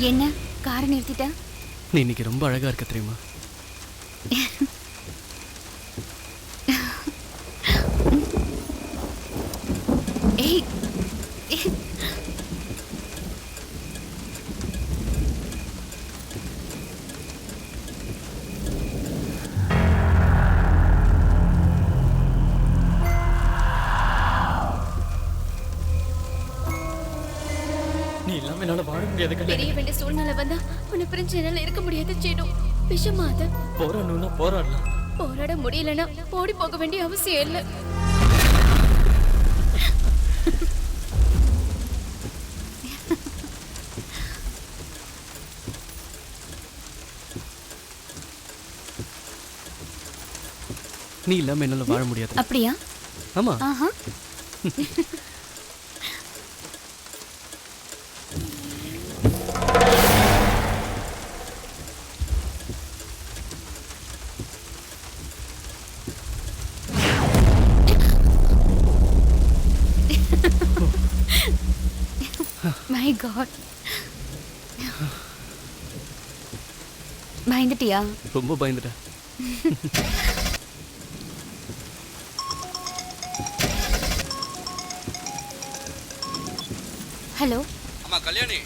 என்ன காரை நிறுத்திட்ட? நீ இன்னைக்கு ரொம்ப அழகா இருக்க தெரியுமா? ஏய் நீ இல்லாம என்னால வாழ முடியாது. தெரிய வேண்டிய சூழ்நிலை வந்தா உன்னை பிரிஞ்சு என்னால இருக்க முடியாது சேடு. விஷமா அது. போராடணும்னா போராடலாம். போராட முடியலன்னா ஓடி போக வேண்டிய அவசியம் இல்லை. நீ இல்லாம என்னால வாழ முடியாது. அப்படியா? ஆமா. ஆஹா. My God. பயந்துட்டியா? ரொம்ப பயந்துட்டேன். ஹலோ. அம்மா கல்யாணி.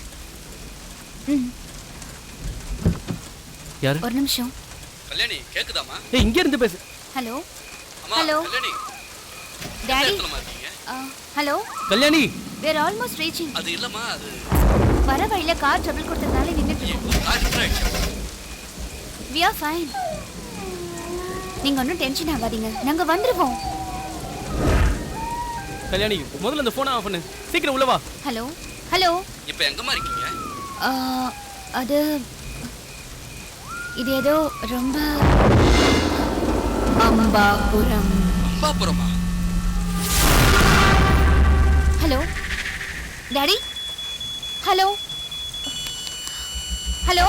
யாரு? ஒரு நிமிஷம். கல்யாணி கேக்குதாமா? ஏய் இங்க இருந்து பேசு. ஹலோ. அம்மா hello. Kalyani. Daddy. Hello. Kalyani. We are almost reaching. அது இல்லம்மா அது வர வழியில கார் ட்ரபிள் கொடுத்ததால நின்னுட்டு இருக்கோம். கார் ரிப்பேர் ஆயிடுச்சு. We are fine. நீங்க ஒன்றும் டென்ஷன் ஆகாதீங்க, நாங்க வந்துருவோம். கல்யாணி முதல்ல அந்த போனை ஆஃப் பண்ணு. சீக்கிரம் உள்ள வா. ஹலோ. ஹலோ. இப்போ எங்கம்மா இருக்கீங்க? அது இது ஏதோ ரொம்ப அம்பாபுரம். அம்பாபுரமா? Hello daddy. Hello. Hello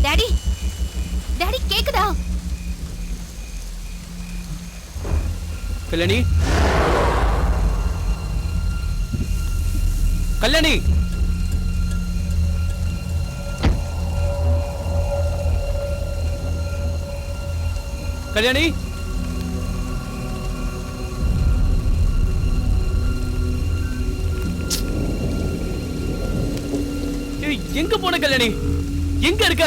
daddy. Daddy கேக்குதா? கல்யாணி. கல்யாணி. கல்யாணி. எங்க போன கல்யாணி? எங்க இருக்க?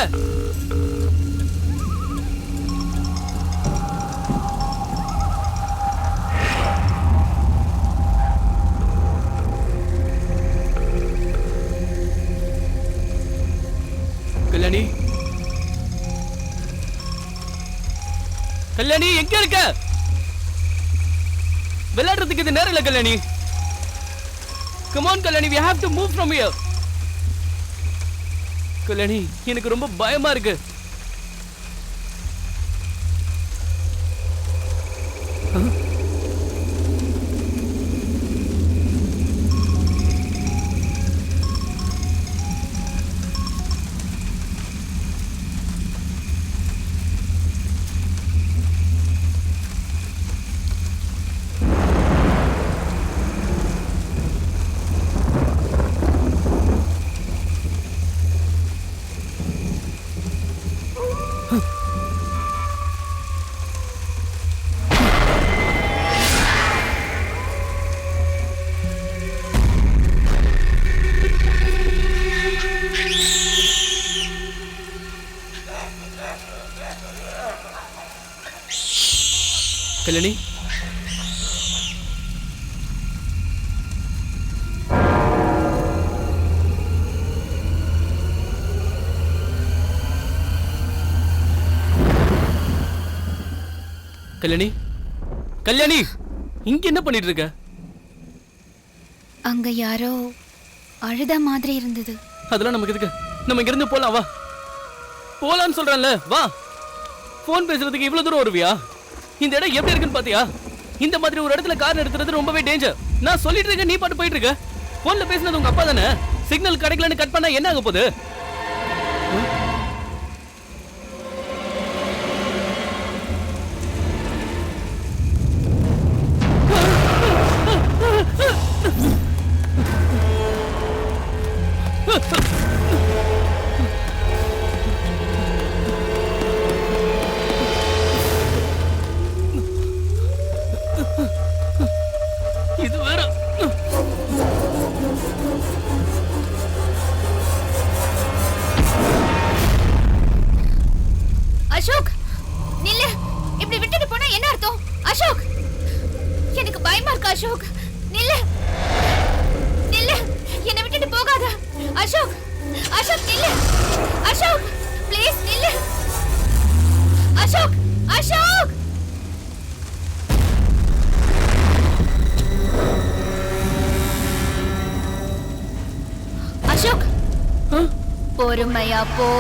கல்யாணி. கல்யாணி எங்க இருக்க? விளையாடுறதுக்கு இது நேரம் இல்ல Kalyani. Come on Kalyani, we have to move from here. Kalyani எனக்கு ரொம்ப பயமா இருக்கு. கல்யாணி. கல்யாணி. கல்யாணி இங்க என்ன பண்ணிட்டு இருக்க? அங்க யாரோ அழுத மாதிரி இருந்தது. அதெல்லாம் நமக்கு எதுக்கு? நம்ம இங்க இருந்து போலாம். வா போலான்னு சொல்றேன்ல, வா. போன் பேசுறதுக்கு இவ்வளவு தூரம் வருவியா? இந்த இடம் எப்படி இருக்குன்னு பாத்தியா? இந்த மாதிரி ஒரு இடத்துல கார் நிறுத்துறது ரொம்பவே டேஞ்சர். நான் சொல்லிட்டு இருக்கேன், நீ பாட்டு போயிட்டு இருக்க. போன்ல பேசினது உங்க அப்பா தானே? சிக்னல் கிடைக்கலன்னு கட் பண்ணா என்ன ஆக போகுது? அசோக், பொறுமையா போ.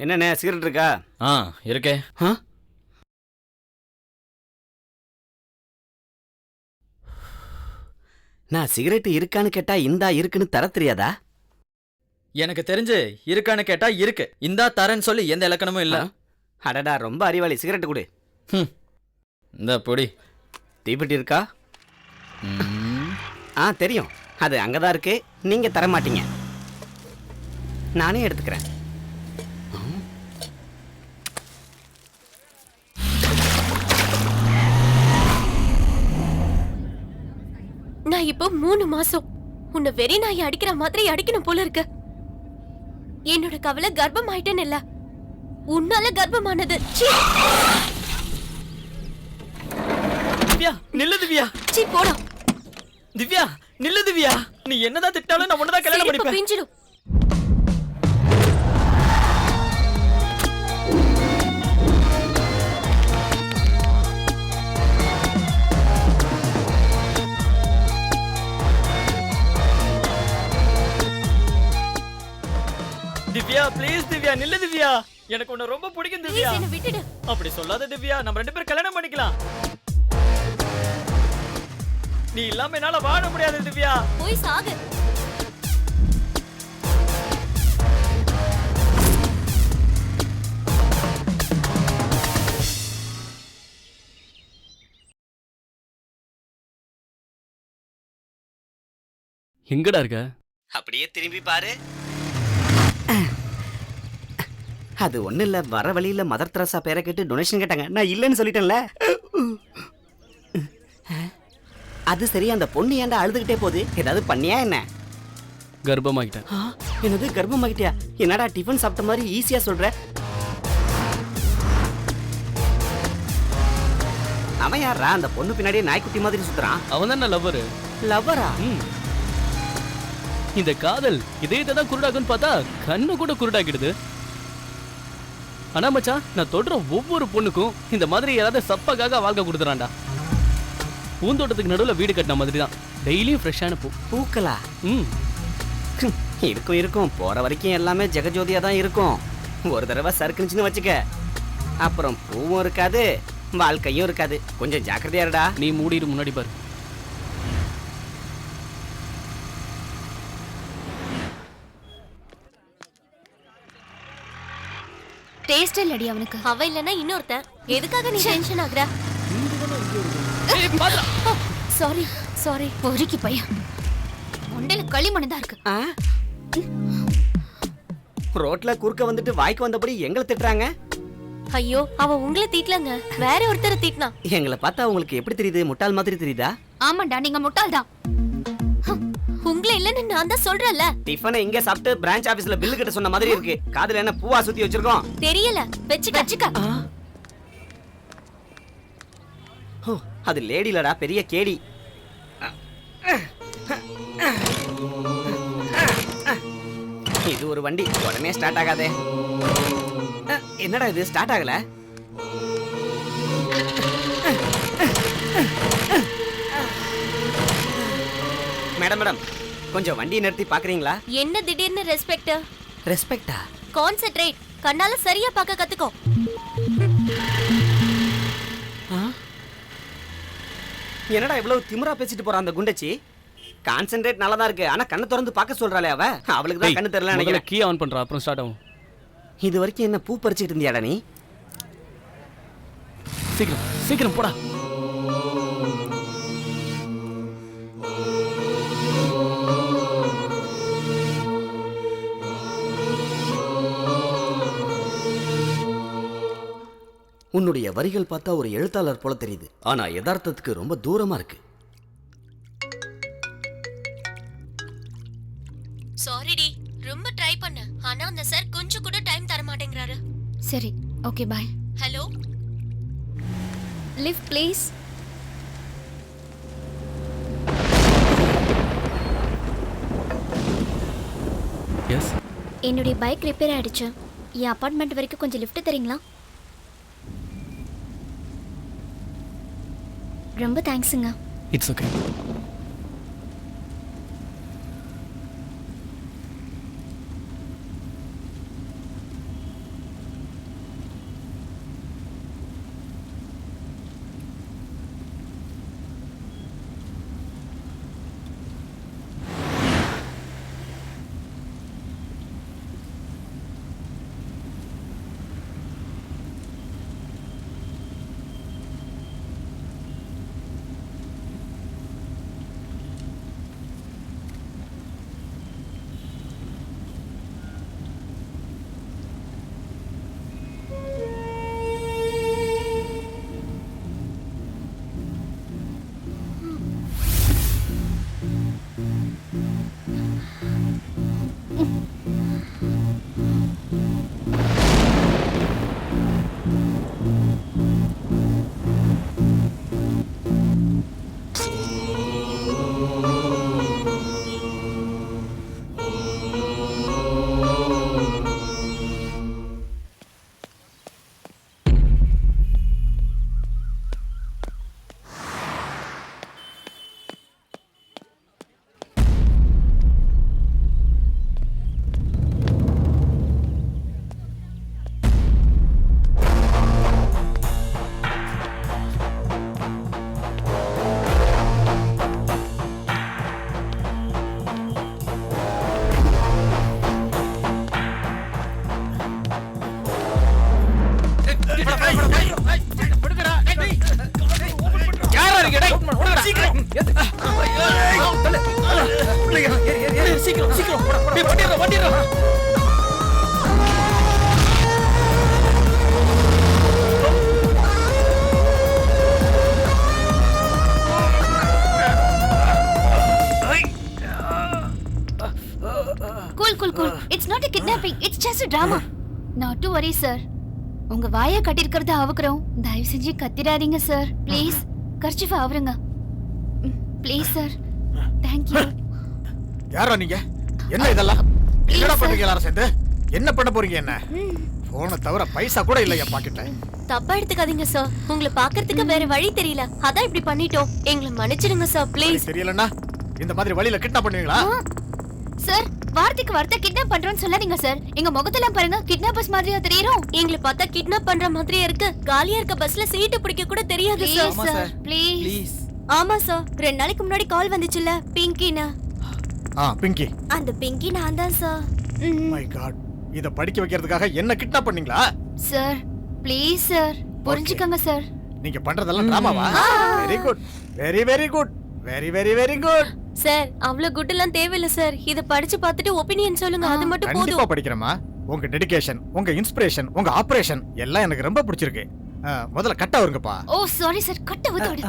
என்னண்ணே சிகரெட் இருக்கா? இருக்கே. நான் சிகரெட் இருக்கான்னு கேட்டா இந்தா இருக்குன்னு தர தெரியாதா? எனக்கு தெரிஞ்சு இருக்கான்னு கேட்டா இருக்கு, இந்தா தரேன்னு சொல்லி எந்த இலக்கணமும் இல்ல. அடடா ரொம்ப அறிவாளி. சிகரெட் கொடு. இந்த பொடி. தீப்பெட்டி இருக்கா? தெரியும், அது அங்கதான் இருக்கு. நீங்க தர மாட்டீங்க, நானே எடுத்துக்கிறேன். நான் இப்போ 3 மாசம் உன்னை வெறி நாய் அடிக்கிற மாதிரி அடிக்கணும் போல இருக்கு. என்னோட கவலை கர்ப்பம் ஆயிட்டேன்னு இல்ல, உன்னால கர்ப்பமானது. திவ்யா நில்லு திவ்யா. சீ போடா. திவ்யா நில்லு திவ்யா. நீ என்னதான் திட்டாலும் நான் உன்னதான் கல்யாணம் பண்ணிப்பேன். பிஞ்சிடும். திவ்யா ப்ளீஸ் திவ்யா நில்லு திவ்யா. எனக்கு உன்னை ரொம்ப பிடிக்கும் திவ்யா. என்ன விட்டுடு. அப்படி சொல்லாத திவ்யா, நம்ம 2 பேரும் கல்யாணம் பண்ணிக்கலாம். நீ இல்லாம என்னால வாழ முடியாது திவ்யா. போய் சாகு. எங்கடா இருக்க? அப்படியே திரும்பி பாரு. அது ஒண்ணு இல்ல, வர வழியில மதர் தெரசா பேரை கேட்டு டொனேஷன் கேட்டாங்க. நான் இல்லைன்னு சொல்லிட்டேன்ல. அது சரி, அந்த பொண்ணு ஏன்டா அழுதுகிட்டே போகுது? ஏதாவது பண்ணியா என்ன? கர்ப்பமாகிட்டேன். என்னது கர்ப்பமாகிட்டியா? என்னடா டிஃபன் சாப்பிட்ட மாதிரி ஈஸியா சொல்ற? அவன் யாரா அந்த பொண்ணு பின்னாடியே நாய்க்குட்டி மாதிரி சுத்துறான்? அவன் தான் லவ்வரு. லவ்வரா? இந்த காதல் இதயத்தை தான் குருடாக்குன்னு பார்த்தா கண்ணு கூட குருடாக்கிடுது. ஆனா மச்சான், நான் தொடர ஒவ்வொரு பொண்ணுக்கும் இந்த மாதிரி யாராவது சப்பக்காக வாழ்க்கை கொடுத்துறான்டா. பூந்தோட்டத்துக்கு நடுவுல வீடு கட்டின மாதிரி தான், டெய்லியும் ஃப்ரெஷ்ஷான பூ. பூக்களா? இருக்கும் இருக்கும், போற வரைக்கும் எல்லாமே ஜெகஜோதியா தான் இருக்கும். ஒரு தடவை சறுக்குச்சுன்னு வச்சுக்க, அப்புறம் பூவும் இருக்காது, வாழ்க்கையும் இருக்காது. கொஞ்சம் ஜாக்கிரதையா இருடா. நீ மூடிடு, முன்னாடி பாரு. டேஸ்ட் இல்லடி அவனுக்கு. அவ இல்லனா இன்னொருத்தன். எதுக்காக நீ டென்ஷன் ஆகுற? Sorry sorry. பொறுக்கி பையன், முண்டையில களிமண் தான் இருக்கு. ரோட்ல குறுக்க வந்துட்டு வாய்க்கு வந்தபடி எங்களை திட்டுறாங்க. ஐயோ, அவ உங்களை தீட்டலங்க, வேற ஒருத்தரை தீட்டினா. எங்களை பார்த்தா உங்களுக்கு எப்படி தெரியுது? முட்டாள் மாதிரி தெரியுதா? ஆமாண்டா, நீங்க முட்டாள் தான். உங்களை இல்லன்னு நான் தான் சொல்றேன்ல. டிஃபனை இங்க சாப்பிட்டு பிரான்ச் ஆபீஸ்ல பில்லு கிட்ட சொன்ன மாதிரி இருக்கு. காதுல என்ன பூவா சுத்தி வச்சிருக்கோம்? தெரியல, வெச்சுக்க. அது லேடிலடா, பெரிய கேடி. இது ஒரு வண்டி உடனே ஸ்டார்ட் ஆகாதே. என்னடா இது ஸ்டார்ட் ஆகல? மேடம் மேடம் கொஞ்சம் வண்டியை நிறுத்தி பாக்குறீங்களா? என்ன திடீர்னு ரெஸ்பெக்ட்? ரெஸ்பெக்டா? கான்சென்ட்ரேட். கண்ணால சரியா பார்க்க கத்துக்கோ. என்னடா இவ்வளவு திமிரா பேசிட்டு போறான் அந்த குண்டச்சி? கான்சென்ட்ரேட் நல்லா தான் இருக்கு, ஆனா கண்ணை திறந்து பார்க்க சொல்றாளே அவ. அவளுக்கு தான் கண்ணு தெரியல முதல்ல நினைக்கிறேன். கீ ஆன் பண்றா, அப்புறம் ஸ்டார்ட் ஆகும். இது வரைக்கும் என்ன பூ பறிச்சிட்டு இருந்தியாடா நீ? சீக்கிரம் சீக்கிரம் போடா. உன்னுடைய வரிகள் பார்த்தா ஒரு எழுத்தாளர் போல தெரியுது, ஆனா யதார்த்தத்துக்கு ரொம்ப தூரமா இருக்கு. சாரிடி, ரொம்ப ட்ரை பண்ண. ஆனா அந்த சார் கொஞ்சம் கூட டைம் தர மாட்டேங்கறாரு. சரி, okay bye. Hello, lift please. Yes. என்னுடைய பைக் ரிப்பேர் ஆயிடுச்சு. என் அபார்ட்மெண்ட் வரைக்கும் கொஞ்சம் லிஃப்ட் தரீங்களா? ரொம்ப தேங்க்ஸுங்க. It's okay. சீக்கிரம் சீக்கிரம் வண்டிடுறா. Cool. It's not a kidnapping. It's just a drama. Not to worry, sir. உங்க வாயை கட்டிருக்கிறத அவுக்குறோம். தயவு செஞ்சு கத்திராதீங்க சார். ப்ளீஸ் கர்ச்சிஃப் ஆவருங்க. Please sir. Thank you. யாரா நீங்க? என்ன இதெல்லாம்? என்னடா பண்றீங்க எல்லாரும் சேர்ந்து? என்ன பண்ண போறீங்க என்ன? போன தவிர பைசா கூட இல்ல என் பாக்கெட்ல. தப்பா எடுத்துக்காதீங்க சார். உங்களை பார்க்கிறதுக்கு வேற வழி தெரியல. அதான் இப்படி பண்ணிட்டோம். எங்களை மன்னிச்சிடுங்க சார் ப்ளீஸ். தெரியலன்னா இந்த மாதிரி வழியில கிட்னாப் பண்ணுவீங்களா? சார், வார்த்தைக்கு வார்த்தை கிட்னாப் பண்றோம்னு சொல்லாதீங்க சார். எங்க முகத்தெல்லாம் பாருங்க, கிட்னாப்பர்ஸ் மாதிரியா தெரியுறோம். எங்களை பார்த்தா கிட்னாப் பண்ற மாதிரியே இருக்கு. காலியா இருக்க பஸ்ல சீட்டு பிடிக்க கூட தெரியாது சார். ப்ளீஸ். ஆமா சார், 2 நாளைக்கு முன்னாடி கால் வந்துச்சுல பிங்கினா. பிங்கி. அந்த பிங்கி நான் தான் சார். மை காட், இத படிக்க வைக்கிறதுக்காக என்ன கிட்னாப் பண்ணீங்களா? சார் ப்ளீஸ் சார், புரிஞ்சுக்கங்க சார். நீங்க பண்றதெல்லாம் டிராமாவா? Very good, very very good, very very very good. Sir, அவ்வளவு குட் எல்லாம் தேவையில்ல சார். இத படிச்சு பார்த்துட்டு ஒபினியன் சொல்லுங்க, அது மட்டும் போதும். கண்டிப்பா படிக்கிறேமா. உங்க டெடிகேஷன், உங்க இன்ஸ்பிரேஷன், உங்க ஆபரேஷன் எல்லாம் எனக்கு ரொம்ப பிடிச்சிருக்கு. முதல்ல கட்ட வருங்கப்பா. ஓ சாரி சார், கட்ட வந்து.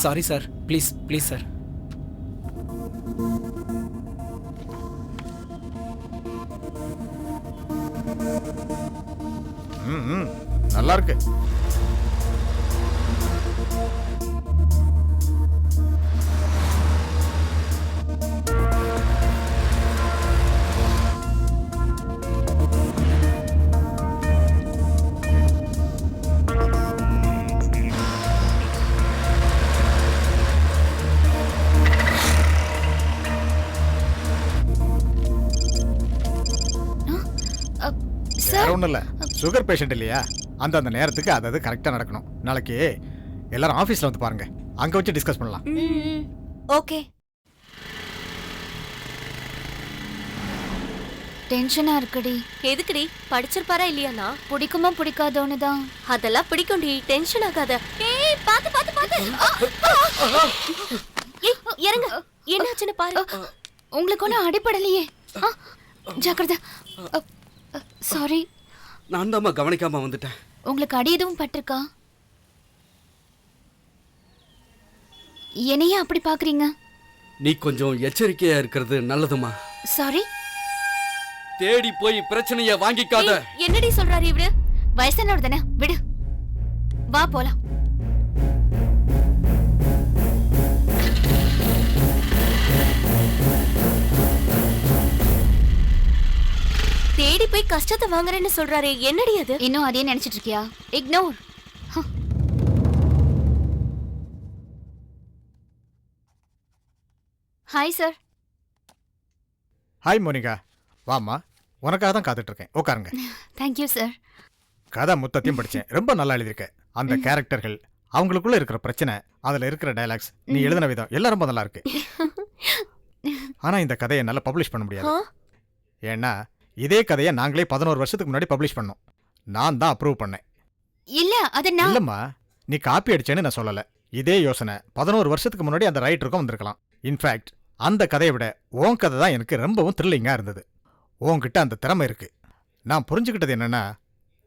Sorry sir, please please sir. நல்லா இருக்கு. வேற ஒண்ணும் இல்ல, சுகர் பேஷண்ட் இல்லையா, அந்த நேரத்துக்கு அது கரெக்டா நடக்கணும். நாளைக்கு எல்லாரும் ஆபீஸ்ல வந்து பாருங்க, அங்க வச்சு டிஸ்கஸ் பண்ணலாம். ஓகே. டென்ஷனா இருக்குடி. எதுக்குடி? படிச்சிருப்பாரா இல்லையானா? பிடிக்குமா பிடிக்காதோன்னு தான். அதெல்லாம் பிடிக்கும்டி, டென்ஷன் ஆகாத. ஏய் பாத்து பாத்து பாத்து. ஏய் இறங்க. என்னாச்சுன்னு பாரு. உங்களுக்கு ஒன்றும் அடிப்படலையே. ஜாக்கிரதை. சாரி. நான் தாம்மா கவனிக்காம வந்துட்டேன். உங்களுக்கு அடி எதுவும் பட்டிருக்கா? என்னையே அப்படி பாக்குறீங்க? நீ கொஞ்சம் எச்சரிக்கையா இருக்கிறது நல்லதுமா. சாரி. தேடி போய் பிரச்சனைய வாங்கிக்காத. ஏய், என்னடி சொல்றாரு இவரு? வயசானவர் தானே, விடு. வா போலாம். தேடி போய் கஷ்டத்தை வாங்குறேன்னு சொல்றாரு, என்னடி அது? இன்னும் அதே நினைச்சிட்டு இருக்கியா? Ignore. Hi sir. Hi Monica, வாமா, உனக்காக தான் காத்துட்டு இருக்கேன், உட்காருங்க. Thank you sir. கதை மொத்தத்தையும் படிச்சேன், ரொம்ப நல்லா எழுதியிருக்க. அந்த கேரக்டர்கள், அவங்களுக்குள்ள இருக்கிற பிரச்சனை, அதுல இருக்கிற டயலாக்ஸ், நீ எழுதின விதம் எல்லாம் ரொம்ப நல்லா இருக்கு. ஆனா இந்த கதையை நல்லா பப்ளிஷ் பண்ண முடியாது. ஏன்னா இதே கதையை நாங்களே 11 வருஷத்துக்கு முன்னாடி பப்ளிஷ் பண்ணோம். நான் தான் அப்ரூவ் பண்ணேன். இல்ல அது நான். இல்லம்மா, நீ காப்பி அடிச்சேன்னு நான் சொல்லல. இதே யோசனை 11 வருஷத்துக்கு முன்னாடி அந்த ரைட்டருக்கும் வந்திருக்கலாம். இன்ஃபேக்ட் அந்த கதையை விட உன் கதை தான் எனக்கு ரொம்பவும் த்ரில்லிங்கா இருந்தது. உன்கிட்ட அந்த திறமை இருக்கு. நான் புரிஞ்சுக்கிட்டது என்னன்னா,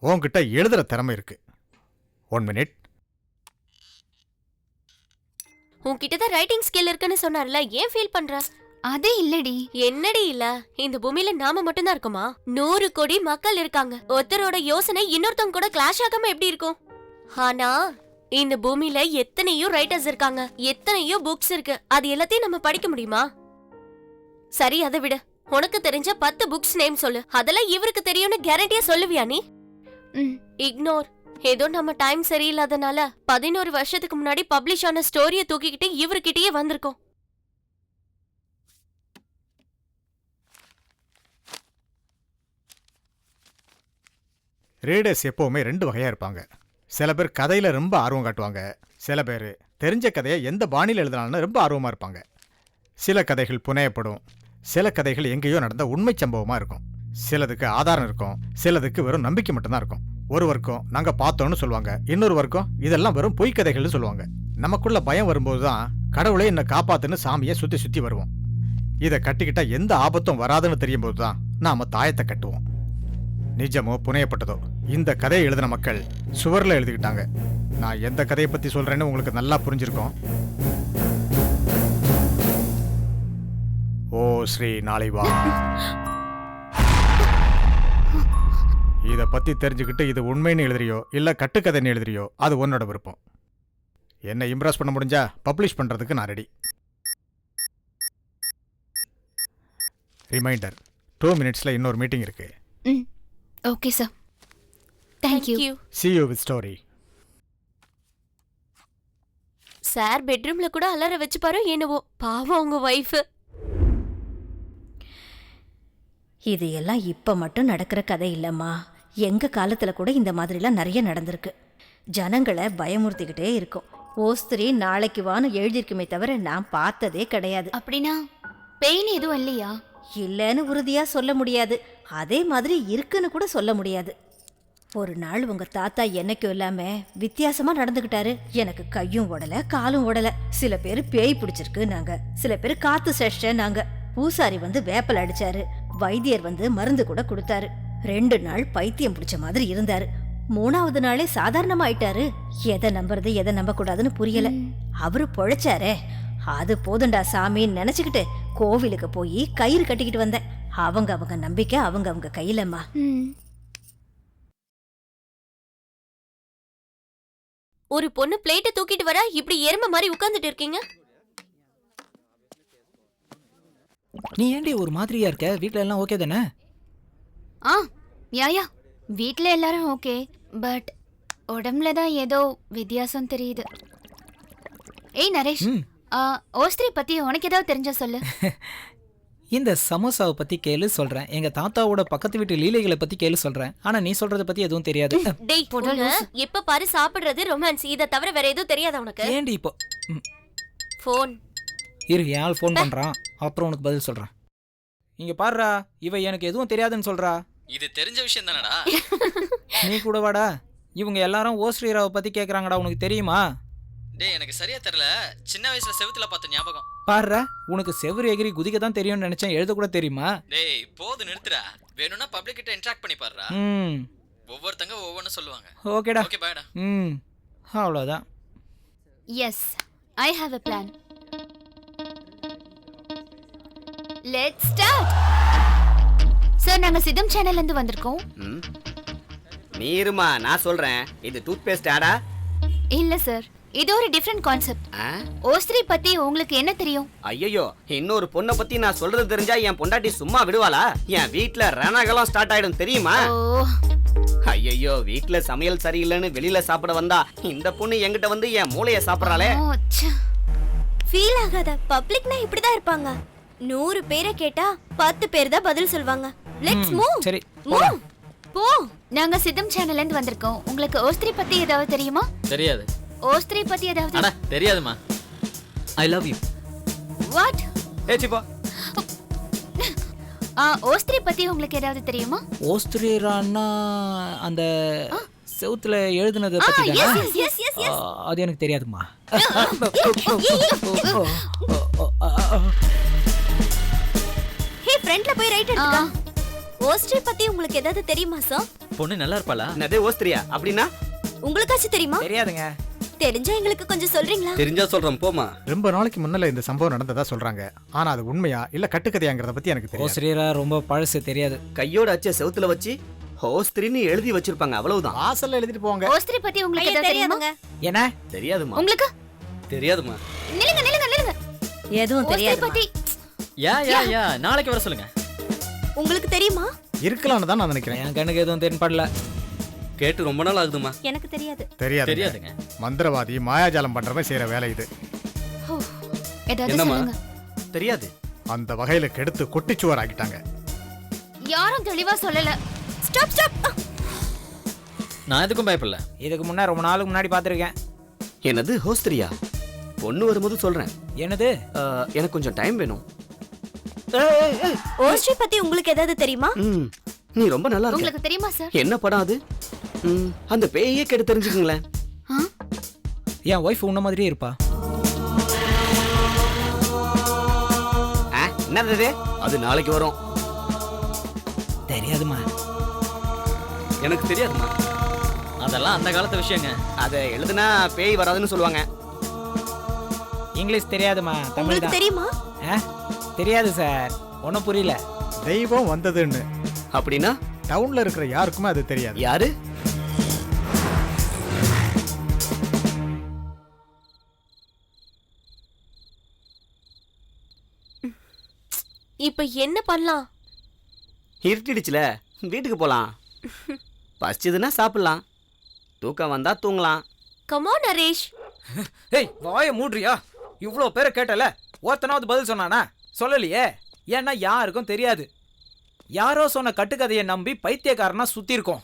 உன்கிட்ட எழுதுற திறமை இருக்கு. 1 மினிட். உன்கிட்ட தான் ரைட்டிங் ஸ்கில் இருக்குன்னு சொன்னார்ல, ஏன் ஃபீல் பண்ற? அதே இல்லடி. என்னடி இல்ல? இந்த பூமியில நாம மட்டும் தான் இருக்கோமா? 100 கோடி மக்கள் இருக்காங்க. ஒருத்தரோட யோசனை இன்னொருத்தவங்க கூட கிளாஷ் ஆகாம எப்படி இருக்கும்? ஆனா இந்த பூமியில எத்தனையோ ரைட்டர்ஸ் இருக்காங்க, எத்தனையோ புக்ஸ் இருக்கு. அது எல்லாத்தையும் நம்ம படிக்க முடியுமா? சரி, அதை விட உனக்கு தெரிஞ்ச 10 புக்ஸ் நேம் சொல்லு. அதெல்லாம் இவருக்கு தெரியும்னு கேரண்டியா சொல்லுவியா நீ? இக்னோர். ஏதோ நம்ம டைம் சரியில்லாதனால 11 வருஷத்துக்கு முன்னாடி பப்ளிஷ் ஆன ஸ்டோரியை தூக்கிக்கிட்டு இவர்கிட்டயே வந்திருக்கோம். ரீடர்ஸ் எப்பவுமே 2 வகையா இருப்பாங்க. சில பேர் கதையில ரொம்ப ஆர்வம் காட்டுவாங்க. சில பேர் தெரிஞ்ச கதையை எந்த பாணியில் எழுதினாலும் ரொம்ப ஆர்வமா இருப்பாங்க. சில கதைகள் புனையப்படும். சில கதைகள் எங்கேயோ நடந்த உண்மை சம்பவமா இருக்கும். சிலதுக்கு ஆதாரம் இருக்கும், சிலதுக்கு வெறும் நம்பிக்கை மட்டும்தான் இருக்கும். ஒரு வர்க்கம் நாங்க பார்த்தோம்னு சொல்லுவாங்க, இன்னொரு வர்க்கம் இதெல்லாம் வெறும் பொய் கதைகள்னு சொல்லுவாங்க. நமக்குள்ள பயம் வரும்போது தான் கடவுளே என்னை காப்பாத்துன்னு சாமியை சுத்தி சுத்தி வருவோம். இதை கட்டிக்கிட்டா எந்த ஆபத்தும் வராதுன்னு தெரியும் போது தான் நாம தாயத்தை கட்டுவோம். நிஜமோ புனையப்பட்டதோ, இந்த கதையை எழுதின மக்கள் சுவர்ல எழுதிக்கிட்டாங்க. நான் எந்த கதையை பத்தி சொல்றேன்னு உங்களுக்கு நல்லா புரிஞ்சிருக்கும். ஓ ஸ்ரீ நாளை வா. இத பத்தி தெரிஞ்சுக்கிட்டு இது உண்மைன்னு எழுதுறியோ இல்ல கட்டுக்கதைன்னு எழுதுறியோ அது உன்னோட விருப்பம். என்ன இம்ப்ரெஸ் பண்ண முடிஞ்சா பப்ளிஷ் பண்றதுக்கு நான் ரெடி. ரிமைண்டர், 2 மினிட்ஸ்ல இன்னொரு மீட்டிங் இருக்கு. Okay sir. Thank you. See you with story. Sir பெட்ரூம்ல கூட அலற வச்சு பாரு. என்னவோ பாவம் அவங்க வைஃப். இது எல்லாம் இப்ப மட்டும் நடக்கிற கதை இல்லம்மா. எங்க காலத்துல கூட இந்த மாதிரிலாம் நிறைய நடந்திருக்கு. ஜனங்களை பயமுறுத்திக்கிட்டே இருக்கும். ஓஸ்திரி நாளைக்கு வான்னு எழுதியிருக்குமே தவிர நான் பார்த்ததே கிடையாது. அப்படின்னா பெயின் எதுவும் இல்லையா? இல்லைன்னு உறுதியா சொல்ல முடியாது. அதே மாதிரி இருக்குன்னு கூட சொல்ல முடியாது. ஒரு நாள் உங்க தாத்தா என்னைக்கும் இல்லாம வித்தியாசமா நடந்துகிட்டாரு. எனக்கு கையும் உடல காலும் உடல. சில பேர் பேய் பிடிச்சிருக்கு நாங்க, சில பேர் காத்து செஷ்ட நாங்க. பூசாரி வந்து வேப்பல் அடிச்சாரு, வைத்தியர் வந்து மருந்து கூட கொடுத்தாரு. 2 நாள் பைத்தியம் பிடிச்ச மாதிரி இருந்தாரு. 3ஆவது நாளே சாதாரணமா ஆயிட்டாரு. எதை நம்புறது எதை நம்ப கூடாதுன்னு புரியல. அவரு பொழைச்சாரே, அது போதுண்டா சாமின்னு நினைச்சுக்கிட்டு கோவிலுக்கு போய் கயிறு கட்டிக்கிட்டு வந்தேன். அவங்க நம்பிக்கை அவங்க கையிலம்மா. ஒரு பொண்ணு பிளேட்டை தூக்கிட்டு வர இப்படி எருமை மாதிரி உட்கார்ந்துட்டு இருக்கீங்க. நீ ஏண்டி ஒரு மாதிரியா இருக்க? வீட்ல எல்லாம் ஓகே தானே? யா வீட்ல எல்லாரும் ஓகே, பட் உடம்புல தான் ஏதோ வித்தியாசம் தெரியுது. ஏய் நரேஷ், ஓஸ்திரி பத்தி உனக்கு ஏதாவது தெரிஞ்சா சொல்லு. இந்த சமோசாவை பத்தி கேளு சொல்றேன், எங்க தாத்தாவோட பக்கத்து வீட்டு லீலைகளை பத்தி கேளு சொல்றேன். ஆனா நீ சொல்றத பத்தி எதுவும் தெரியாது. டேய் உன்னை எப்ப பாரு சாப்பிடுறது ரொமான்ஸ், இத தவிர வேற எதுவும் தெரியாதா உனக்கு? ஏண்டி இப்போ போன் இரு, என் ஆள் ஃபோன் பண்றான், அப்புறம் உனக்கு பதில் சொல்றேன். இங்க பாருடா, இவ எனக்கு எதுவும் தெரியாதுன்னு சொல்றா. இது தெரிஞ்ச விஷயம் தானடா. நீ கூட வாடா. இவங்க எல்லாரும் ஓ ஸ்ரீராவை பத்தி கேக்குறாங்கடா, உனக்கு தெரியுமா? டேய் எனக்கு சரியா தெரியல, சின்ன வயசுல செவுத்துல பார்த்த ஞாபகம். பாருடா, உனக்கு செவ்வறு எகிரி குதிக்க தான் தெரியும்னு நினைச்சேன், எழுத கூட தெரியுமா? டேய் போது நிறுத்துடா, வேணும்னா பப்ளிக் கிட்ட இன்டராக்ட் பண்ணி பாருடா. ஒவ்வொருத்தங்க ஒவ்வொன்னு சொல்லுவாங்க. ஓகேடா. ஓகே பாய்டா. அவ்வளோதான். Yes, I have a plan. Let's start. Sir, நாங்க சிதம் சேனல்ல இருந்து வந்திருக்கோம். நீ இருமா, நான் சொல்றேன். இது டூத் பேஸ்ட் ஆடா? இல்ல சார், இது ஒரு டிஃபரண்ட் கான்செப்ட். ஓஸ்திரி பத்தி உங்களுக்கு என்ன தெரியும்? ஐயோ, இன்னொரு பொண்ணை பத்தி நான் சொல்றது தெரிஞ்சா என் பொண்டாட்டி சும்மா விடுவாளா? என் வீட்ல ரணகலம் ஸ்டார்ட் ஆயிடும் தெரியுமா? ஓ, ஐயோ, வீட்ல சமையல் சரியில்லைன்னு வெளியில சாப்பிட வந்தா இந்த பொண்ணு என்கிட்ட வந்து என் மூளைய சாப்பிடறாளே. ஃபீல் ஆகாத, பப்ளிக்னா இப்படிதான் இருப்பாங்க. 100 பேரை கேட்டா 10 பேர் தான் பதில் சொல்வாங்க. Let's move. சரி, மூவ். போ. நாங்க சிதம் சேனல்ல இருந்து வந்திருக்கோம். உங்களுக்கு ஓஸ்திரி பத்தி ஏதாவது தெரியுமா? தெரியாது. ஓஸ்திரி பத்தி ஏதாவது? அட தெரியாதுமா. I love you. வாட்? சிப்பா. ஓஸ்திரி பத்தி உங்களுக்கு ஏதாவது தெரியுமா? ஓஸ்திரீரான்னா அந்த செவுத்துல எழுதுனத Ah, பத்தி yes, தானா? yes, yes, yes. அது எனக்கு தெரியாதுமா. ஹே, ஃப்ரண்ட்ல போய் ரைட் எடுத்துக்க. ஓஸ்ட்ரி பத்தி உங்களுக்கு ஏதாவது தெரியுமா சார்? பொண்ணு நல்லா இருப்பாளா? என்னது ஓஸ்திரியா அப்படின்னா? உங்களுக்காச்சும் தெரியுமா? தெரியாதுங்க. தெரிஞ்சா எங்களுக்கு கொஞ்சம் சொல்றீங்களா? தெரிஞ்சா சொல்றேன் போமா. ரொம்ப நாளைக்கு முன்னால இந்த சம்பவம் நடந்ததா சொல்றாங்க. ஆனா அது உண்மையா இல்ல கட்டுக்கதையாங்கிறத பத்தி எனக்கு தெரியாது. ஓஸ்திரீரா ரொம்ப பழசு, தெரியாது. கையோட அச்ச செவுத்துல வச்சு ஹோஸ்திரின்னு எழுதி வச்சிருப்பாங்க, அவ்வளவுதான். வாசல்ல எழுதிட்டு போவாங்க. ஓஸ்திரி பத்தி உங்களுக்கு ஏதாவது தெரியுமா? என்ன? தெரியாதுமா. உங்களுக்கு? தெரியாதுமா. நில்லுங்க நில்லுங்க நில்லுங்க. எதுவும் ஓஸ்திரி தெரியாது. பத்தி யா நாளைக்கு வர சொல்லுங்க. உங்களுக்கு தெரியுமா? இருக்கலாம்னு தான் நான் நினைக்கிறேன். என் கண்ணுக்கு எதுவும் தென்படல. கேட்டு ரொம்ப நாள் ஆகுதுமா. எனக்கு தெரியாது. தெரியாது. தெரியாதுங்க. மந்திரவாதி மாயாஜாலம் பண்றவன் செய்யற வேலை இது. ஏதாவது என்னம்மா? சொல்லுங்க. தெரியாது. அந்த வகையில கெடுத்து கொட்டிச்சுவர் ஆக்கிட்டாங்க. யாரும் தெளிவா சொல்லல. Stop stop. நான் எதுக்கும் பயப்படல. இதுக்கு முன்ன ரொம்ப நாளுக்கு முன்னாடி பார்த்துருக்கேன். என்னது ஹோஸ்திரியா? பொண்ணு வரும்போது சொல்றேன். என்னது? எனக்கு கொஞ்சம் டைம் வேணும். ஓஸ்ட்ரி பத்தி உங்களுக்கு ஏதாவது தெரியுமா? நீ ரொம்ப நல்லா இருக்க. உங்களுக்கு தெரியுமா சார்? என்ன படம் அது? அந்த பேயே கேட்டு தெரிஞ்சுக்குங்களேன். என் ஒய்ஃப் உன்ன மாதிரியே இருப்பா. என்னது அது? நாளைக்கு வரும். தெரியாதுமா. எனக்கு தெரியாதுமா. அதெல்லாம் அந்த காலத்து விஷயங்க. அதை எழுதுனா பேய் வராதுன்னு சொல்லுவாங்க. இங்கிலீஷ் தெரியாதுமா, தமிழ் உங்களுக்கு தான். தெரியுமா? தெரியாது சார், ஒன்றும் புரியல. தெய்வம் வந்ததுன்னு அப்படின்னா டவுன்ல இருக்கிற யாருக்குமே அது தெரியாது. யாரு? இப்ப என்ன பண்ணலாம்? இருட்டிடுச்சுல, வீட்டுக்கு போலாம். பசிச்சதுன்னா சாப்பிடலாம், தூக்கம் வந்தா தூங்கலாம். Come on Naresh. ஏய், வாயை மூடுறியா? இவ்வளோ பேரை கேட்டல, ஒருத்தனாவது பதில் சொன்னானா? சொல்லலையே. ஏன்னா யாருக்கும் தெரியாது. யாரோ சொன்ன கட்டுக்கதையை நம்பி பைத்தியக்காரனா சுத்தி இருக்கோம்.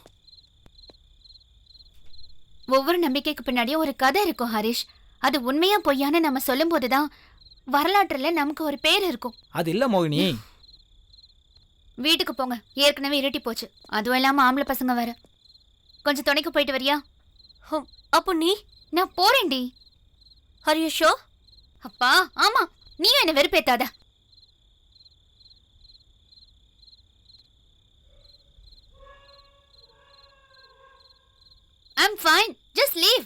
ஒவ்வொரு நம்பிக்கைக்கு பின்னாடியும் ஒரு கதை இருக்கும் ஹரிஷ். அது உண்மையா பொய்யான்னு நம்ம சொல்லும் போதுதான் வரலாற்றுல நமக்கு ஒரு பேர் இருக்கும். அது இல்ல மோகினி. வீட்டுக்கு போங்க, ஏற்கனவே இருட்டி போச்சு. அதுவும் இல்லாம ஆம்பளை பசங்க வேற. கொஞ்சம் துணைக்கு போயிட்டு வரியா? அப்போ நீ? நான் போறேன்டி. Are you sure? அப்பா, ஆமா. நீயும் என்ன வெறுப்பேத்தாத. I'm fine. Just leave.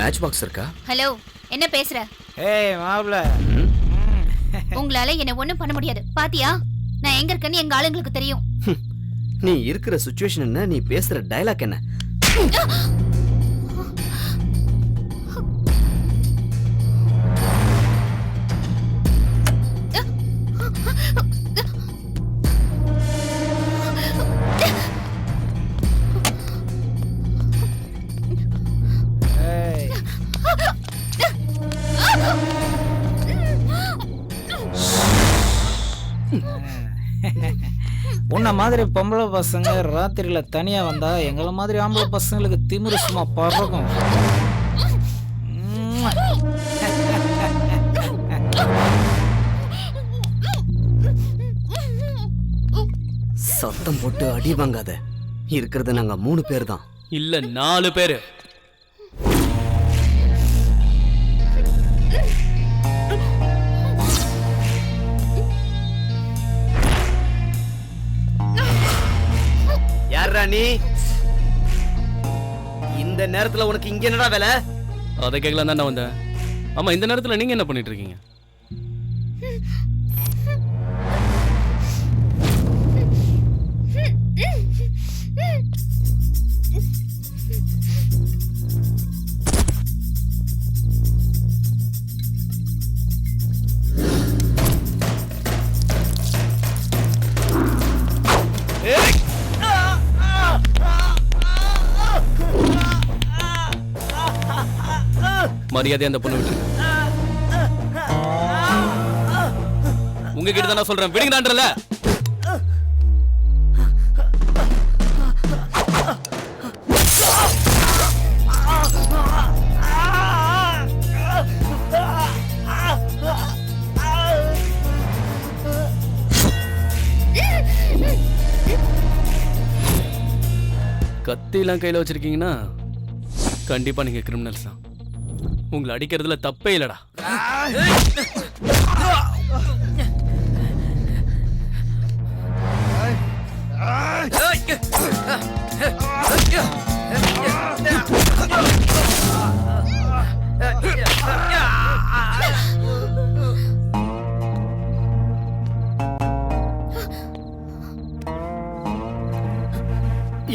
Match box இருக்கா? ஹலோ, என்ன பேசுற? ஏய் மாப்ள, உங்களால என்ன ஒண்ணும் பண்ண முடியாது. பாத்தியா, நான் எங்க இருக்கேன்னு எங்க ஆளுங்களுக்கு தெரியும். நீ இருக்கிற சுச்சுவேஷன் என்ன, நீ பேசுற டயலாக் என்ன? ஏய் உன்ன மாதிரி பொம்பளை பசங்க ராத்திரியில தனியா வந்தா எங்களை மாதிரி ஆம்பளை பசங்களுக்கு திமிரு சும்மா பறக்கும். சத்தம் போட்டு அடி வாங்காத. இருக்கிறது நாங்க 3 பேர் தான். இல்ல 4 பேரு. யாரா நீ? இந்த நேரத்துல உனக்கு இங்க என்னடா வேலை? அதை கேட்கலாம் தான் வந்தேன். ஆமா, இந்த நேரத்துல நீங்க என்ன பண்ணிட்டு இருக்கீங்க? மரியாதை அந்த பொண்ணு விட்டு. உங்ககிட்ட தான் நான் சொல்றேன், விடுங்கடான்றல. கத்திலாம் கையில வச்சிருக்கீங்கன்னா கண்டிப்பா நீங்க கிரிமினல்ஸ் தான். உங்களை அடிக்கிறதுல தப்பே இல்லடா.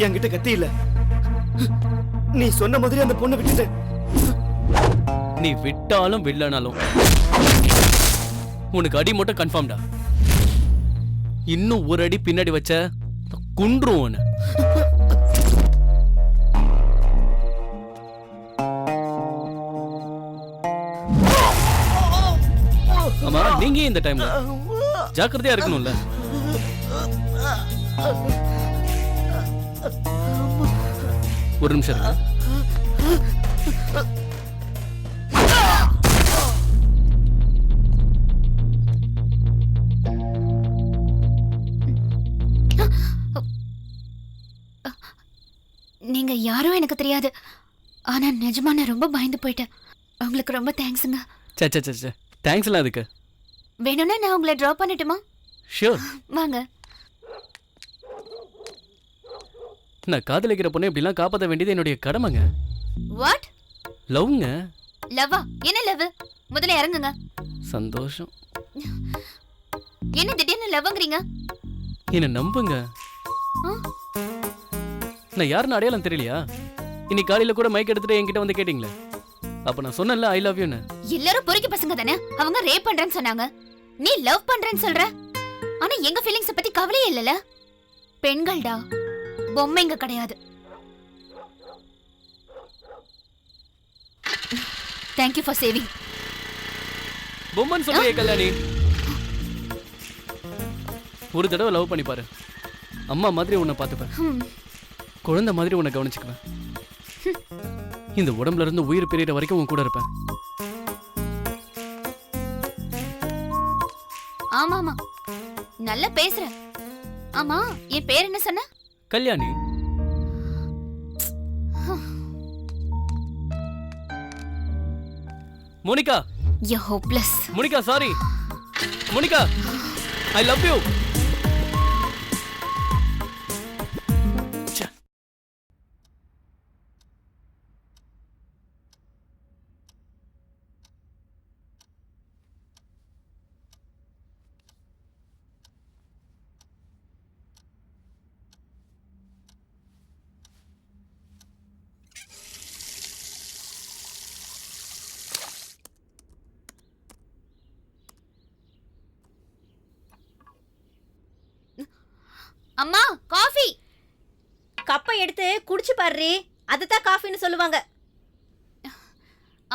என்கிட்ட கத்தி இல்ல. நீ சொன்ன மாதிரி அந்த பொண்ணை விட்டுட்டு. நீ விட்டாலும் வில்லனாலும் உனக்கு அடி மட்டும் கன்ஃபார்ம்டா. இன்னும் ஒரு அடி பின்னாடி வச்ச குன்றும். ஆமா, நீங்க இந்த டைம்ல ஜாக்கிரதையா இருக்கணும்ல. ஒரு நிமிஷம் இருங்க. நீங்க யாரும் எனக்கு தெரியாது. ஆனா நிஜமா நான் ரொம்ப பயந்து போயிட்டேன். உங்களுக்கு ரொம்ப தேங்க்ஸுங்க. சே தேங்க்ஸ் எல்லாம் அதுக்கு. வேணும்னா நான் உங்களை டிராப் பண்ணட்டுமா? ஷூர். வாங்க. நான் காதலிக்கிற பொண்ணை இப்படிலாம் காப்பாற்ற வேண்டியது என்னுடைய கடமைங்க. வாட்? லவ்ங்க. லவ்வா? என்ன லவ்? முதல்ல இறங்குங்க. சந்தோஷம். என்ன திடீர்னு லவ்ங்கறீங்க? என்ன நம்புங்க. நான் யாருன்னு அடையாளம் தெரியலையா? இன்னைக்கு காலையில கூட மைக் எடுத்துட்டு என்கிட்ட வந்து கேட்டீங்களே, அப்ப நான் சொன்னேன்ல ஐ லவ் யூன்னு. எல்லாரும் பொறுக்கி பசங்க தானே. அவங்க ரேப் பண்றேன்னு சொன்னாங்க. நீ லவ் பண்றேன்னு சொல்ற. ஆனா எங்க ஃபீலிங்ஸ் பத்தி கவலையே இல்லல. பெண்கள்டா, பொம்மைங்க கிடையாது. Thank you for saving. Bomman சொல்றியே கல்யாணி. ஒரு தடவை லவ் பண்ணி பாரு. அம்மா மாதிரி உன்னை பார்த்துப்பேன். குழந்தை மாதிரி உன்னை கவனிச்சுக்குவேன். இந்த உடம்புல இருந்து உயிர் பிரியிற வரைக்கும் உன் கூட இருப்பேன். ஆமா ஆமா, நல்லா பேசுற. ஆமா, என் பேர் என்ன சொன்ன? Kalyani. Monica. You're hopeless. Monica, sorry. Monica, I love you. அம்மா காஃபி. கப்பை எடுத்து குடிச்சு பாரு, அதுதான் காஃபின்னு சொல்லுவாங்க.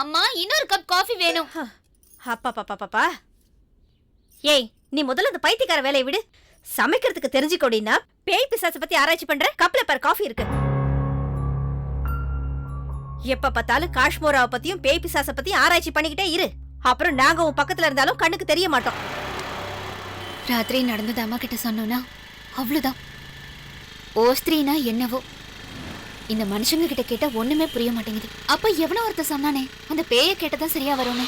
அம்மா இன்னொரு கப் காஃபி வேணும். அப்பா பாப்பா பாப்பா. ஏய், நீ முதல்ல அந்த பைத்தியக்கார வேலையை விடு. சமைக்கிறதுக்கு தெரிஞ்சுக்கோடினா பேய் பிசாசை பத்தி ஆராய்ச்சி பண்ற. கப்ல பாரு காஃபி இருக்கு. எப்ப பார்த்தாலும் காஷ்மோராவை பத்தியும் பேய் பிசாசை பத்தியும் ஆராய்ச்சி பண்ணிக்கிட்டே இரு. அப்புறம் நாங்க உன் பக்கத்துல இருந்தாலும் கண்ணுக்கு தெரிய மாட்டோம். ராத்திரி நடந்தது அம்மா கிட்ட சொன்னோன்னா அவ்வளவுதான். ஓஸ்திரினா என்னவோ இந்த மனுஷங்க கிட்ட கேட்டா ஒண்ணுமே புரிய மாட்டேங்குது. அப்ப எவனோ ஒருத்தர் சொன்னானே அந்த பேய கேட்டதா சரியா வரும்னு.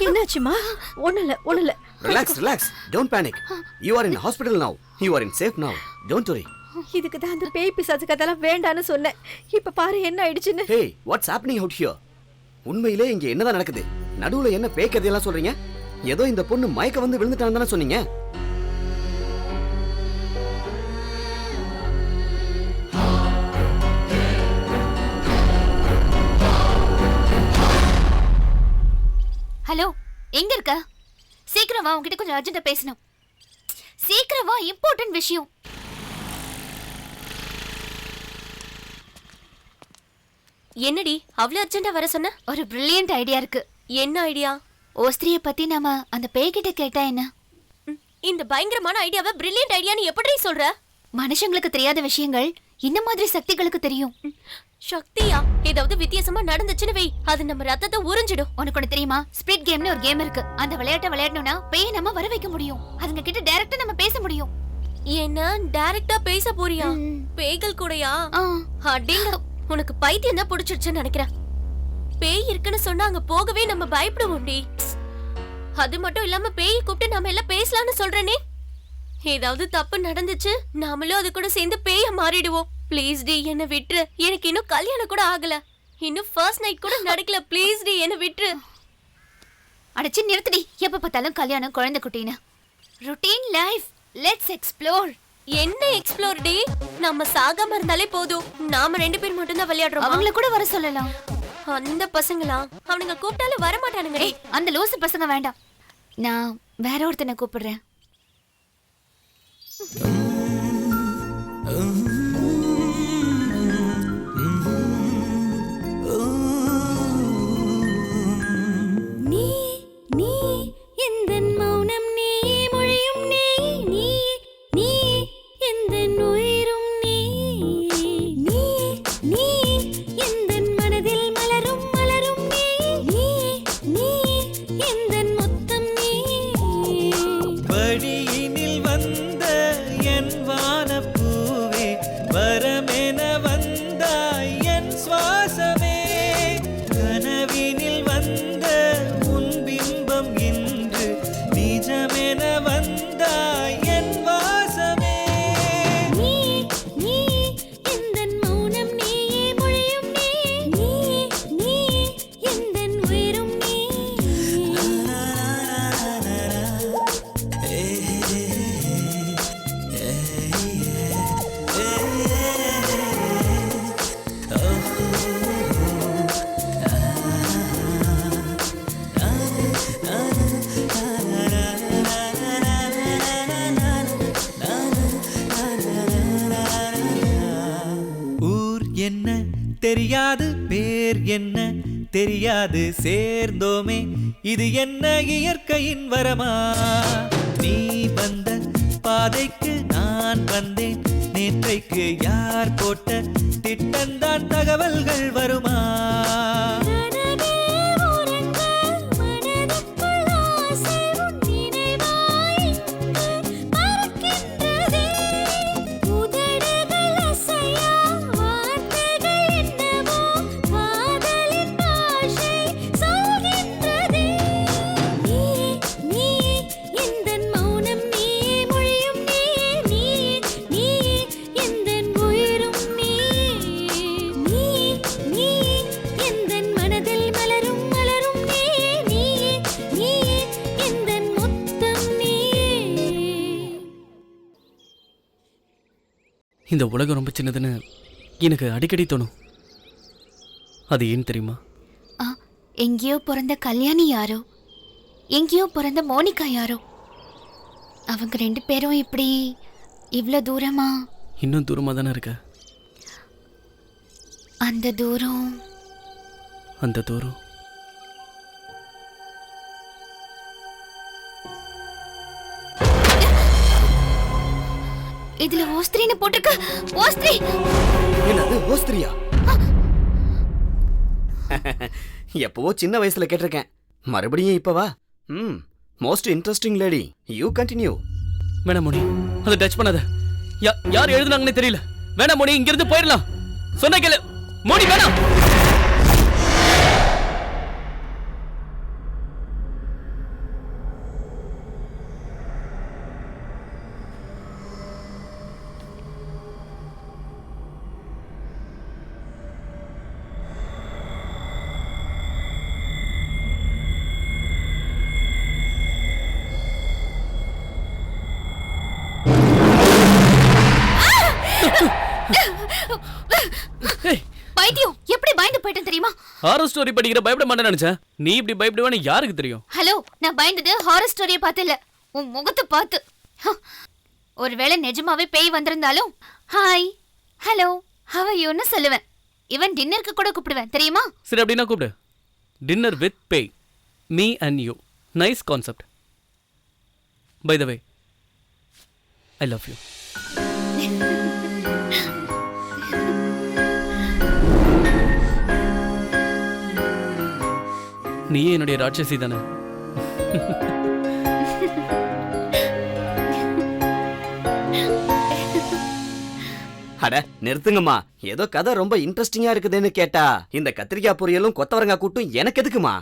என்னாச்சுமா? ஒண்ணுல. Relax, don't panic. You are in hospital நவ. யூ ஆர் இன் சேஃப் நவ. Don't worry. இதுக்கு தான் அந்த பேய் பிசாசு கதெல்லாம் வேண்டான்னு சொன்னேன். இப்ப பாரு என்ன ஆயிடுச்சுன்னு. ஹே, வாட்ஸ் ஹேப்பனிங் அவுட் ஹியர்? உண்மையிலே இங்க என்னதான் நடக்குது? நடுவுல என்ன பேய் கதையெல்லாம் சொல்றீங்க? ஏதோ இந்த பொண்ணு மயக்க வந்து விழுந்துட்டான்னு தானே சொன்னீங்க? ஹலோ, எங்க இருக்க? சீக்கிரம் வா, உன்கிட்ட கொஞ்சம் அர்ஜென்ட்டா பேசணும். சீக்கிரம் வா, இம்பார்ட்டன்ட் விஷயம். என்னடி அவ்வளவு அர்ஜென்ட்டா வர சொன்ன? ஒரு பிரில்லியன்ட் ஐடியா இருக்கு. என்ன ஐடியா? ஓஸ்திரிய பத்தி நாம அந்த பேய்கிட்ட கேட்டா என்ன? இந்த பயங்கரமான ஐடியாவை பிரில்லியன்ட் ஐடியான்னு எப்படி சொல்ற? மனுஷங்களுக்கு தெரியாத விஷயங்கள் இந்த மாதிரி சக்திகளுக்கு தெரியும். சக்தியா? ஏதாவது வித்தியாசமா நடந்துச்சுன்னு வை, அது நம்ம ரத்தத்தை உறிஞ்சிடும். உனக்கு ஒண்ணு தெரியுமா? ஸ்பிரிட் கேம்னு ஒரு கேம் இருக்கு. அந்த விளையாட்டை விளையாடணும்னா பேய் நம்ம வர வைக்க முடியும். அதுங்க கிட்ட டைரக்டா நம்ம பேச முடியும். என்ன டைரக்டா பேச போறியா? பேய்கள் கூடயா? அடிங்க, உனக்கு பைத்தியம் தான் பிடிச்சிருச்சுன்னு நினைக்கிறேன். பேய் இருக்குன்னு சொன்னா அங்க போகவே நம்ம பயப்படுவோம்டி. அது மட்டும் இல்லாம பேய் கூப்பிட்டு நாம எல்லாம் பேசலாம்னு சொல்றேனே. ஏதாவது தப்பு நடந்துச்சு நாமளும் அது கூட சேர்ந்து பேய மாறிடுவோம். ப்ளீஸ் டி, என்ன விட்டுரு. எனக்கு இன்னும் கல்யாணம் கூட ஆகல. இன்னும் ஃபர்ஸ்ட் நைட் கூட நடக்கல. ப்ளீஸ் டி, என்ன விட்டுரு. அடச்சி நிறுத்தடி. எப்ப பார்த்தாலும் கல்யாணம், குழந்தை குட்டின்னு. Routine life, let's explore. என்ன எக்ஸ்ப்ளோர் டி? நம்ம சாகாம இருந்தாலே போதும். நாம 2 பேர் மட்டும் தான் விளையாடுறோம். அவங்கள கூட வர சொல்லலாம். அந்த பசங்களா? அவனுங்க கூப்பிட்டாலும் வர மாட்டானுங்க. அந்த லூசு பசங்க வேண்டாம். நான் வேற ஒருத்தனை கூப்பிடுறேன். தெரியாது, பேர் என்ன தெரியாது, சேர்ந்தோமே இது என்ன இயற்கையின் வரமா? நீ வந்த பாதைக்கு நான் வந்தேன், நேற்றைக்கு யார் போட்ட திட்டந்தான் தகவல்கள் வருமா? இந்த உலகம் ரொம்ப சின்னதுன்னு எனக்கு அடிக்கடி தோணும். அது ஏன் தெரியுமா? எங்கேயோ பிறந்த கல்யாணி யாரோ, எங்கேயோ பிறந்த மோனிகா யாரோ, அவங்க 2 பேரும் இப்படி இவ்ளோ தூரமா? இன்னும் தூரமா தானே இருக்க. அந்த தூரம் அந்த தூரம் இதுல ஓஸ்திரின்னு போட்டிருக்கு. ஓஸ்திரி. என்னது ஓஸ்திரியா? எப்பவோ சின்ன வயசுல கேட்டிருக்கேன், மறுபடியும் இப்பவா? Most interesting lady. You continue. வேணாம் மோனி, அதை டச் பண்ணாத. யார் எழுதுனாங்கன்னே தெரியல. வேணாம் மோனி, இங்கிருந்து போயிடலாம். சொன்ன கேளு மோனி, வேணாம். பைத்தியம், எப்படி பயந்து போயிட்டேன் தெரியுமா? ஹாரர் ஸ்டோரி படிக்கிற பயப்பட மாட்டேன்னு நினைச்சேன். நீ இப்படி பயப்படுவேன்னு யாருக்கு தெரியும்? ஹலோ, நான் பயந்தது ஹாரர் ஸ்டோரியை பார்த்து இல்ல, உன் முகத்தை பார்த்து. ஒருவேளை நிஜமாவே பேய் வந்திருந்தாலும் ஹாய் ஹலோ ஹவ் ஆர் யூன்னு சொல்லுவேன். இவன் டின்னருக்கு கூட கூப்பிடுவேன் தெரியுமா? சரி, அப்படின்னா கூப்பிடு. டின்னர் வித் பேய், me and you. Nice concept. By the way, I love you. நீயே என்னுடைய ராட்சசி தானே? அட நிறுத்துங்கம்மா, ஏதோ கதை ரொம்ப இன்ட்ரெஸ்டிங்கா இருக்குதுன்னு கேட்டா இந்த கத்திரிக்காய் பொரியலும் கொத்தவரங்காய் கூட்டும் எனக்கு எதுக்குமா?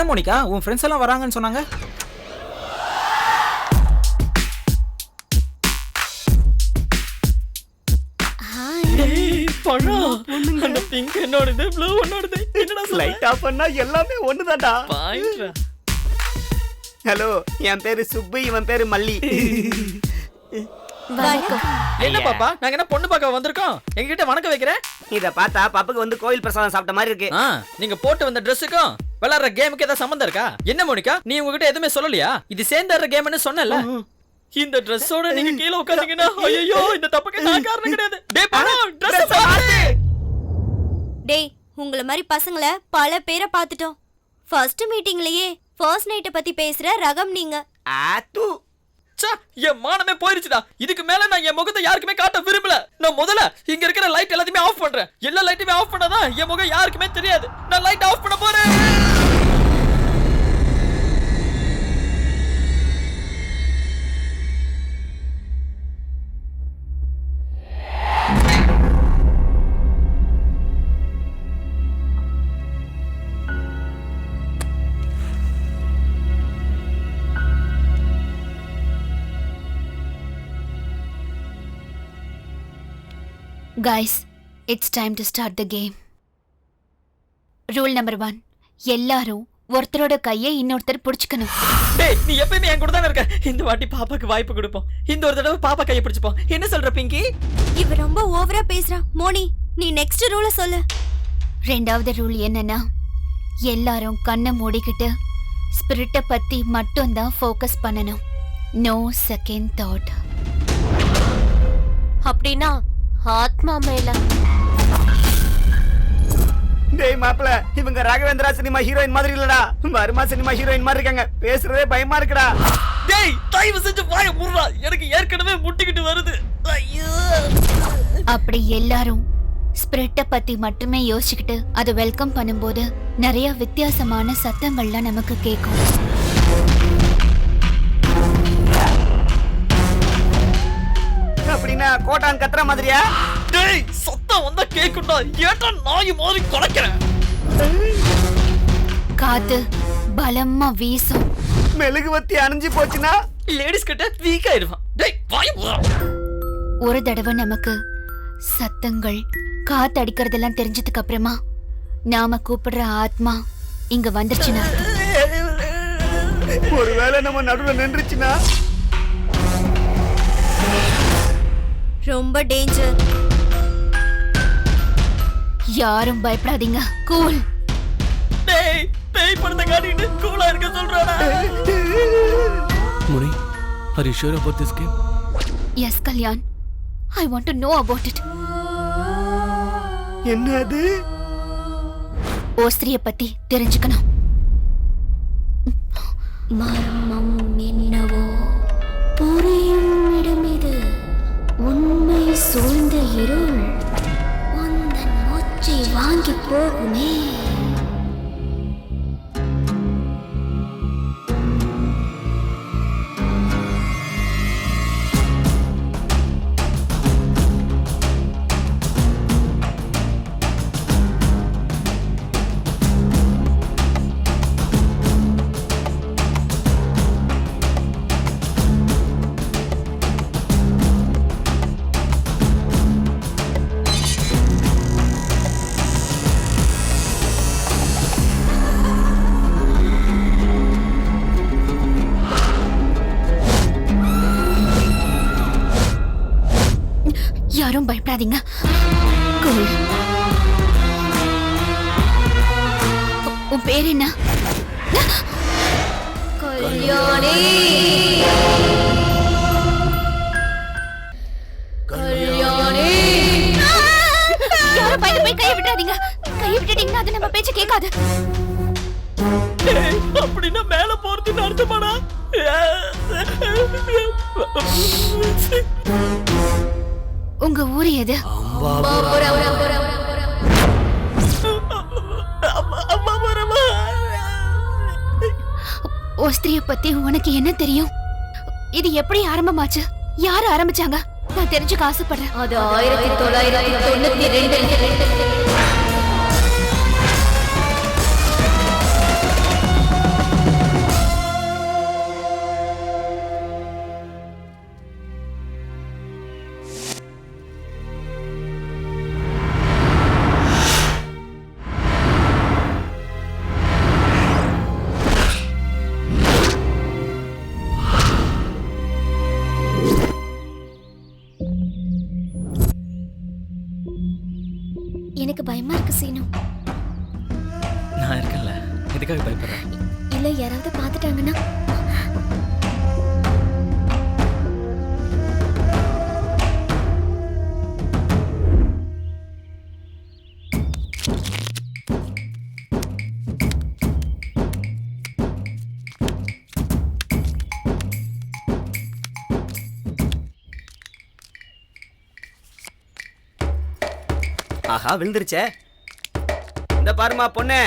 என்ன மோனிகா உன் ஃப்ரெண்ட்ஸ் எல்லாம் வராங்கன்னு சொன்னாங்க? அந்த பிங்க் என்னோடது ப்ளூ உன்னோடது என்னடா லைட் ஆஃப் பண்ணா எல்லாமே ஒண்ணுதான்டா. பாயிண்ட்ரா. ஹலோ, என் பேரு சுப்பு, இவன் பேரு மல்லி. என்ன பாப்பா நாங்க என்ன பொண்ணு பார்க்க வந்திருக்கோம், எங்ககிட்ட வணக்கம் வைக்கிறேன். இத பார்த்தா பாப்புக்கு வந்து கோயில் பிரசாதம் சாப்பிட்ட மாதிரி இருக்கு. நீங்க போட்டு வந்த ட்ரெஸ்ஸுக்கும் விளையாடுற கேமுக்கு ஏதாவது சம்பந்தம் இருக்கா? என்ன மோனிகா நீ உங்ககிட்ட எதுவுமே சொல்லலையா? இது சேர்ந்தாடுற கேம்னு சொன்னல. இந்த ட்ரெஸ்ஸோட நீங்க கீழ உட்கார்ந்தீங்கன்னா ஐயோ இந்த தப்புக்கு நான் காரணம் கிடையாது. டேய் பாரு ட்ரெஸ் பாரு. டேய் உங்களை மாதிரி பசங்களை பல பேரை பார்த்துட்டோம். ஃபர்ஸ்ட் மீட்டிங்லயே ஃபர்ஸ்ட் நைட்டை பத்தி பேசுற ரகம் நீங்க. ஆத்து ச்சே, என் மானமே போயிருச்சுடா. இதுக்கு மேல நான் என் முகத்தை யாருக்குமே காட்ட விரும்பல. நான் முதல்ல இங்க இருக்கிற லைட் எல்லாத்தையுமே ஆஃப் பண்றேன். எல்லா லைட்டையுமே ஆஃப் பண்ணாதான் என் முகம் யாருக்குமே தெரியாது. நான் லைட் ஆஃப் பண்ண போறேன். Guys, it's time to start the game. Rule number 1. எல்லாரும் ஒருத்தரோட கையை இன்னொருத்தர் பிடிச்சுக்கணும். டேய் நீ எப்பவுமே என் கூட தான இருக்க. இந்த வாட்டி பாப்பாக்கு வாய்ப்பு கொடுப்போம். இந்த ஒரு தடவை பாப்பா கையை பிடிச்சுப்போம். என்ன சொல்ற பிங்கி? இவ ரொம்ப ஓவரா பேசுறா. மோனி நீ நெக்ஸ்ட் ரூல சொல்லு. ரெண்டாவது ரூல் என்னன்னா, எல்லாரும் கண்ணை மூடிக்கிட்டு ஸ்பிரிட்டை பத்தி மட்டும் தான் ஃபோக்கஸ் பண்ணணும். No second thought. அப்படின்னா ஆத்மா மேல. டேய் மாப்ள, இவங்க ராகவேந்திரா சினிமா ஹீரோயின் மாதிரி இல்லடா, வர்மா சினிமா ஹீரோயின் மாதிரி இருக்காங்க. பேசுறதே பயமா இருக்குடா. டேய் தயவு செஞ்சு வாயை மூடுடா. எனக்கு ஏற்கனவே முட்டிக்கிட்டு வருது. ஐயோ. அப்படி எல்லாரும் ஸ்பிரிட்டை பத்தி மட்டுமே யோசிச்சுக்கிட்டு அதை வெல்கம் பண்ணும்போது நிறைய வித்தியாசமான சத்தங்கள்லாம் நமக்கு கேட்கும். அப்படின்னா கோட்டான் கத்துற மாதிரியா? டேய் சத்தம் வந்தா கேக்குடா. ஏட்டா நாய் மாதிரி குலைக்கிறேன். காத்து பலமா வீசும். மெழுகுவத்தி அணைஞ்சு போச்சுன்னா லேடிஸ் கிட்ட வீக் ஆயிடுவான். டேய் வாயை மூடுடா. ஒரு தடவை நமக்கு சத்தங்கள் காத்து அடிக்கிறதெல்லாம் தெரிஞ்சதுக்கு அப்புறமா நாம கூப்பிடுற ஆத்மா இங்க வந்துருச்சுன்னா, ஒருவேளை நம்ம நடுவுல நின்றுச்சுன்னா ரொம்ப டேஞ்சர். யாரும் பயப்படாதீங்க. கூல். டேய் பேய் படத்தை காட்டிட்டு கூலா இருக்க சொல்றாடா. முனி, are you sure about this game? Yes, Kalyan. I want to know about it. என்னது? ஓஸ்திரிய பத்தி தெரிஞ்சுக்கணும். மர்மம் என்னவோ புரியும் இடம் இது. உண்மை சூழ்ந்த இருள் உந்தன் மூச்சை வாங்கி போகுமே. யாரும் பயப்படாதீங்க. கூல். உன் பேர் என்ன? கல்யாணி. கல்யாணி. யாரும் பயந்து போய் கையை விட்டுறாதீங்க. கையை விட்டுட்டீங்கன்னா அது நம்ம பேச்ச கேட்காது. அப்படின்னா மேல போறதுன்னு அர்த்தமாடா? உங்க ஊர் எது? ஓஸ்திரிய பத்தி உனக்கு என்ன தெரியும்? இது எப்படி ஆரம்பமாச்சு? யார் ஆரம்பிச்சாங்க? நான் தெரிஞ்சுக்க ஆசைப்படுறேன். அது 1992. பயமா இருக்கு சீனு. நான் இருக்கேன்ல, எதுக்காக பயப்படுறேன்? இல்ல யாராவது பாத்துட்டாங்கன்னா? ஆஹா விழுந்துருச்சே. இந்த பாருமா பொண்ணே,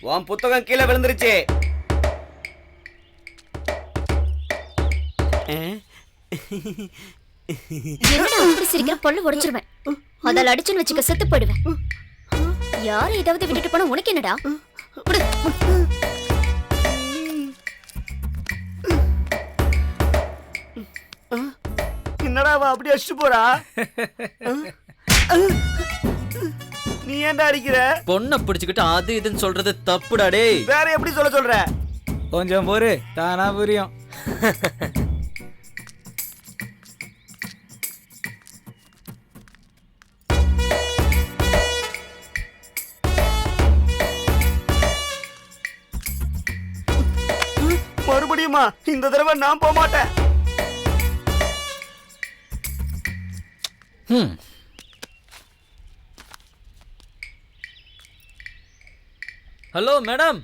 உன் புத்தகம் கீழே விழுந்துருச்சு. என்னடா அப்படி சிரிக்கிற? பல்ல உடைச்சிருவேன். அதால அடிச்சுன்னு வச்சுக்க, செத்து போயிடுவேன். யாரை ஏதாவது விட்டுட்டு போனா உனக்கு என்னடா? விடு. என்னடா அவ அப்படி அடிச்சு போறா? நீ ஏன்டா அடிக்கிற? பொண்ணை பிடிச்சுக்கிட்டு அது இதுன்னு சொல்றது தப்புடா டேய். வேற எப்படி சொல்ற? கொஞ்சம் பொறு, தானா புரியும். மறுபடியுமா? இந்த தடவை நான் போக மாட்டேன். Hello madam.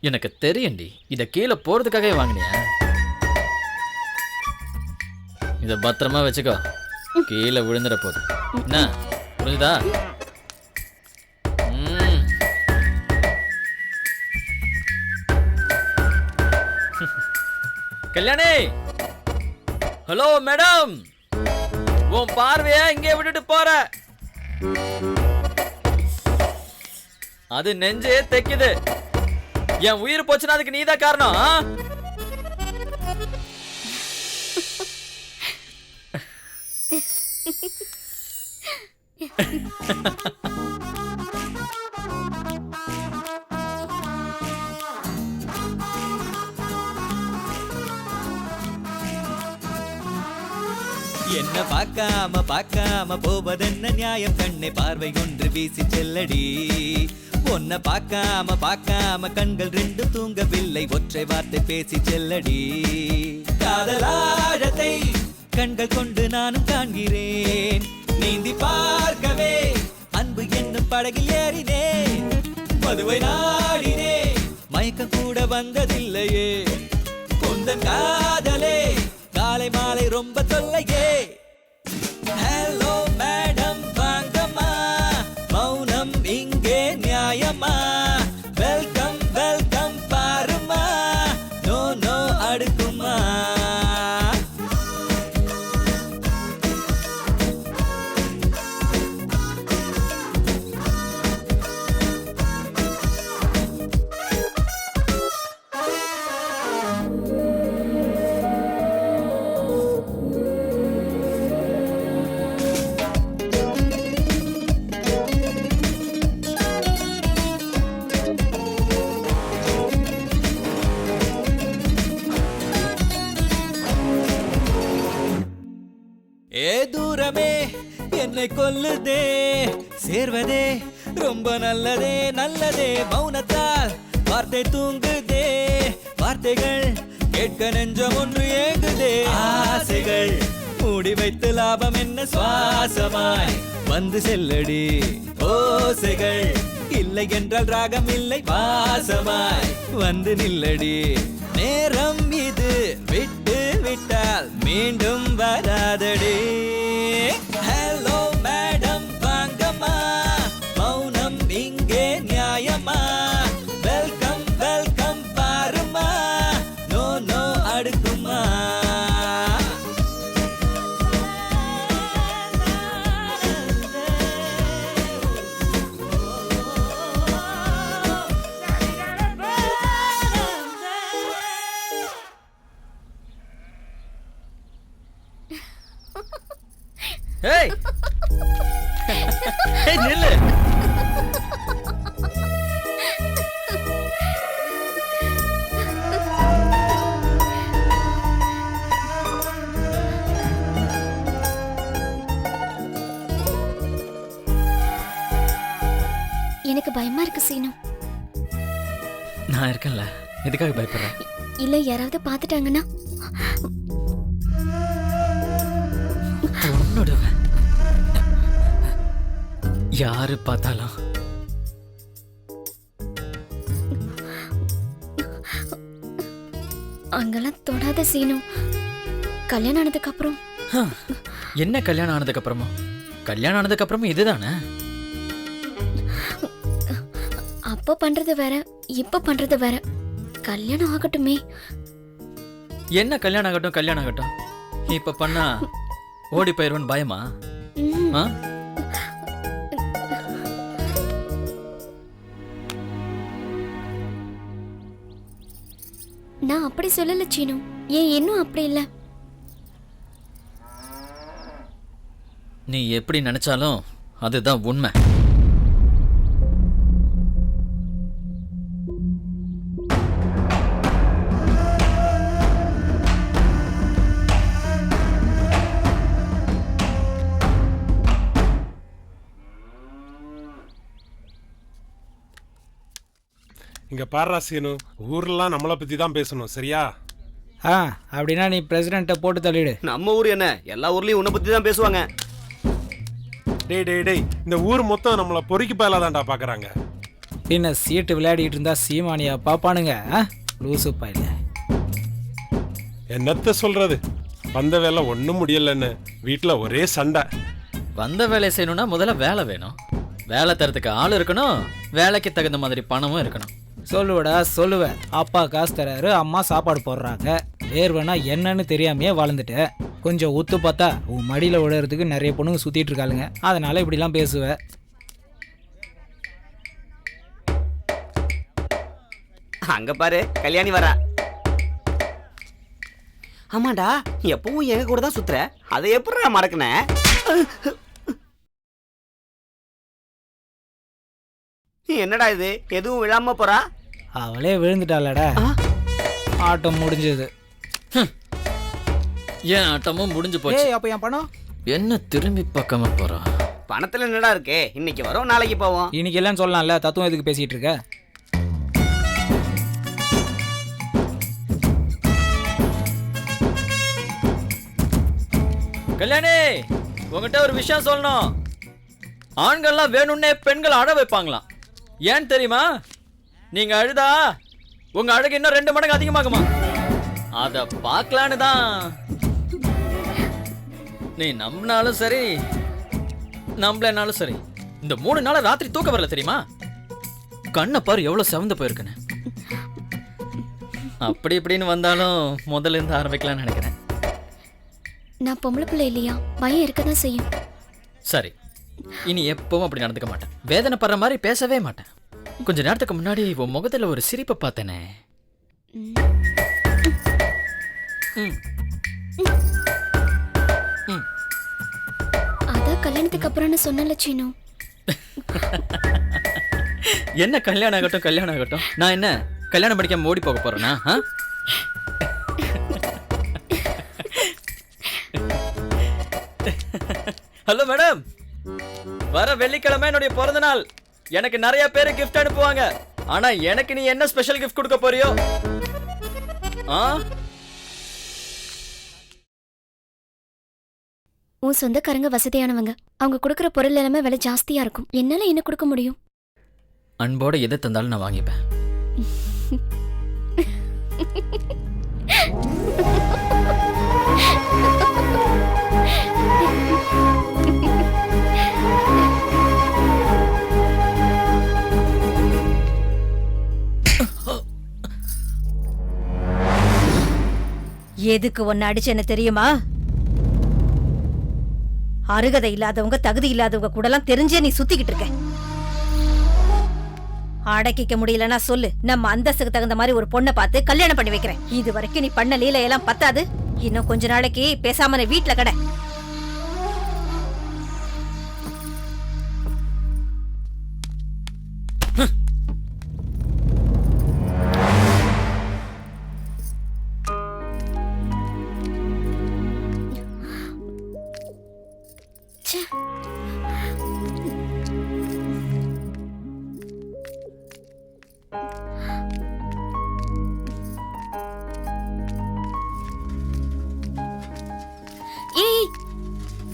எனக்கு தெரியும்டி, இத கீழே போறதுக்காகவே வாங்கினியா? இத பத்திரமா வச்சுக்கோ, கீழே விழுந்துட போகுது. என்ன புரியுதா? கல்யாணி. ஹலோ மேடம், உன் பார்வைய இங்கே விட்டுட்டு போற. அது நெஞ்சே தைக்குது. என் உயிர் போச்சுன்னா அதுக்கு நீதான் காரணம். என்ன பார்க்காம போவதென்ன நியாயம்? கண்ணை பார்வை ஒன்று வீசி செல்லடி. உன்னை பார்க்காம கண்கள் ரெண்டு தூங்கவில்லை, ஒற்றை வார்த்தை பேசி செல்லடி. காதலாழத்தை கண்கள் கொண்டு நானும் காண்கிறேன். நீந்தி பார்க்கவே அன்பு என்னும் படகில் ஏறினேன். மதுவை நாடினேன், மயக்கம் கூட வந்ததில்லையே. கொந்தன் காதலே காலை மாலை ரொம்ப தொல்லையே. ஹலோ மேடம் வாங்கம்மா, மௌனம் இங்கே நியாயமா? வெல்கம் வெல்கம் பாருமா, நோ நோ அடுக்குமா. தூரமே என்னை கொல்லுதே, சேர்வதே ரொம்ப நல்லதே. மௌனத்தால் வார்த்தை தூங்குதே, வார்த்தைகள் கேட்க நெஞ்சம் ஒன்று ஏங்குதே. ஆசைகள் மூடி வைத்து லாபம் என்ன? சுவாசமாய் வந்து செல்லடி. ஓசைகள் இல்லை என்றால் ராகம் இல்லை, வாசமாய் வந்து நில்லடி. நேரம் இது விட்டு விட்டால் மீண்டும் வராதடி. ஹலோ மேடம் வாங்கம்மா, மௌனம் இங்கே நியாயமா? வெல்கம் வெல்கம் பாருமா, நோ நோ அடுக்குமா. ஏய் ஏய் நில்லு. பயமா இருக்கு சீனு. நான் இருக்கேன்ல, எதுக்காக பயப்படுறேன்? இல்ல யாராவது பாத்துட்டாங்கன்னா? உன்னோடுவேன். யாரு பார்த்தாலும் அங்கெல்லாம் தொடாத சீனு. கல்யாணம் ஆனதுக்கு அப்புறம் என்ன கல்யாணம் ஆனதுக்கு அப்புறமா? கல்யாணம் ஆனதுக்கு அப்புறமா இதுதானே? அப்ப பண்றது வேற, இப்ப பண்றது வேற. கல்யாணம் ஆகட்டுமே. என்ன கல்யாணம் ஆகட்டும், கல்யாணம் ஆகட்டும். இப்ப பண்ணா ஓடி போயிருவன் பயமா? ஆ? நான் அப்படி சொல்லல சீனு. ஏன் இன்னும் அப்படி இல்ல. நீ எப்படி நினைச்சாலும் அதுதான் உண்மை. இங்க பாரு சீனு, ஊர்லாம் நம்மளை பத்தி தான் பேசணும், சரியா? அப்படின்னா நீ பிரசிடென்ட்டை போட்டு தள்ளிடு. நம்ம ஊர் என்ன, எல்லா ஊர்லயும் உன்னை பத்தி தான் பேசுவாங்க. டேய், இந்த ஊர் மொத்தம் நம்மளை பொறுக்கி பயலாதான்டா பாக்குறாங்க. பின்ன சீட்டு விளையாடிட்டு இருந்தா சீமானியா பாப்பானுங்க? லூசு பையல. என்னத்த சொல்றது, வந்த வேலை ஒன்றும் முடியலன்னு வீட்டில் ஒரே சண்டை. வந்த வேலை செய்யணும்னா முதல்ல வேலை வேணும். வேலை தரத்துக்கு ஆள் இருக்கணும், வேலைக்கு தகுந்த மாதிரி பணமும் இருக்கணும். சொல்லுவடா சொல்லுவ. அப்பா காசு தராரு, அம்மா சாப்பாடு போடுறாங்க. வேர்வனா என்னன்னு தெரியாமையே வளர்ந்துட்ட. கொஞ்சம் ஒத்து பார்த்தா உன் மடியில் விடுறதுக்கு நிறைய பொண்ணுங்க சுத்திட்டு இருக்காளுங்க. அதனால இப்படிலாம் பேசுவ. அங்க பாரு, கல்யாணி வரா. ஆமாடா, எப்பவும் எங்க கூட தான் சுத்துற, அதை எப்படி நான் மறக்கினேன்? என்னடா இது, எதுவும் விழாம போறா? அவளே விழுந்துட்டாளடா. ஆட்டம் முடிஞ்சது. ஏன் ஆட்டமும் முடிஞ்சு போச்சு. அப்ப என் பணம் என்ன திரும்பி பக்கமா போறா? பணத்துல என்னடா இருக்கு? இன்னைக்கு வரோம், நாளைக்கு போவோம். இன்னைக்கு எல்லாம் சொல்லலாம்ல, தத்துவம் எதுக்கு பேசிட்டு இருக்க? கல்யாணி, உங்ககிட்ட ஒரு விஷயம் சொல்லணும். ஆண்கள்லாம் வேணும்னே பெண்கள் அழ வைப்பாங்களாம். ஏன் தெரியுமா? நீங்க அழுதா உங்க அழகு இன்னும் 2 மடங்கு அதிகமாகுமா? அத பார்க்கலான்னு தான். நீ நம்பினாலும் சரி, நம்பலனாலும் சரி, இந்த 3 நாளா ராத்திரி தூக்க வரல தெரியுமா? கண்ணை பாரு எவ்வளவு செவந்து போயிருக்குன்னு. அப்படி இப்படின்னு வந்தாலும் முதல்ல இருந்து ஆரம்பிக்கலாம்னு நினைக்கிறேன். நான் பொம்பளை பிள்ளை இல்லையா, பயம் இருக்கதான் செய்யும். சரி, இனி எப்பவும் அப்படி நடந்துக்க மாட்டேன். வேதனைப்படுற மாதிரி பேசவே மாட்டேன். கொஞ்ச நேரத்துக்கு முன்னாடி உன் முகத்துல ஒரு சிரிப்பை பார்த்தேனே. அதான் கல்யாணத்துக்கு அப்புறம்னு சொன்னல சீனு. என்ன கல்யாணம் ஆகட்டும், கல்யாணம் ஆகட்டும். நான் என்ன கல்யாணம் படிக்காம ஓடி போக போறேனா? ஹலோ மேடம், வர வெள்ளிக்கிழமை என்னுடைய பிறந்த நாள். எனக்கு நிறைய பேரு கிஃப்ட் அனுப்புவாங்க. ஆனா எனக்கு நீ என்ன ஸ்பெஷல் கிஃப்ட் கொடுக்க போறியோ? உன் சொந்தக்காரங்க வசதியானவங்க. அவங்க கொடுக்கற பொருள் எல்லாமே விலை ஜாஸ்தியா இருக்கும். என்னால என்ன கொடுக்க முடியும்? அன்போட எதை தந்தாலும் நான் வாங்கிப்பேன். எதுக்கு ஒன்னு அடிச்சேன்னு தெரியுமா? அருகதை இல்லாதவங்க, தகுதி இல்லாதவங்க கூடலாம் தெரிஞ்சே நீ சுத்திக்கிட்டு இருக்க. அடக்கிக்க முடியலன்னா சொல்லு, நம்ம அந்தஸ்துக்கு தகுந்த மாதிரி ஒரு பொண்ணை பார்த்து கல்யாணம் பண்ணி வைக்கிறேன். இது வரைக்கும் நீ பண்ண லீலையெல்லாம் பத்தாது. இன்னும் கொஞ்ச நாளைக்கு பேசாம நீ வீட்டுல கடை.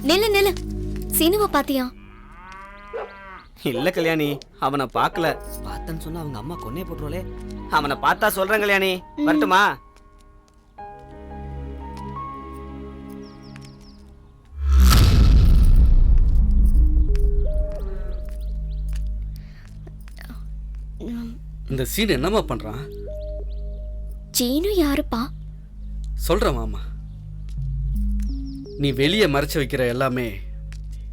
நில்லு நில்லு. சீனுவை பாத்தியா? இல்ல கல்யாணி, அவனை பார்க்கல. பார்த்தேன்னு சொன்னா அவங்க அம்மா கொன்னே போட்டுருவாளே. அவனை பார்த்தா சொல்றேன் கல்யாணி. வரட்டுமா? இந்த சீன் என்னம்மா பண்றான்? சீனு யாருப்பா? சொல்றேன் மாமா. நீ வெளியே மறைச்சு வைக்கிற எல்லாமே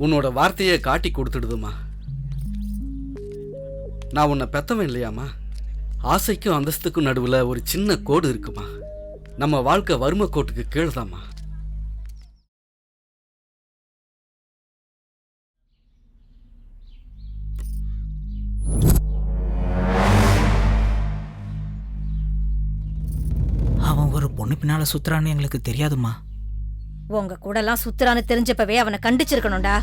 உன்னோட வார்த்தையை காட்டி கொடுத்துடுதுமா. நான் உன்னை பெத்தவன் இல்லையாம்மா. ஆசைக்கும் அந்தஸ்துக்கும் நடுவில் ஒரு சின்ன கோடு இருக்குமா. நம்ம வாழ்க்கை வறுமை கோட்டுக்கு கீழ்தாம்மா. அவன் ஒரு பொண்ணு பின்னால சுத்துறான்னு எங்களுக்கு தெரியாதுமா. உங்க கூடலாம் சுத்துறான்னு தெரிஞ்சப்பவே அவனை கண்டிச்சிருக்கணும்டா.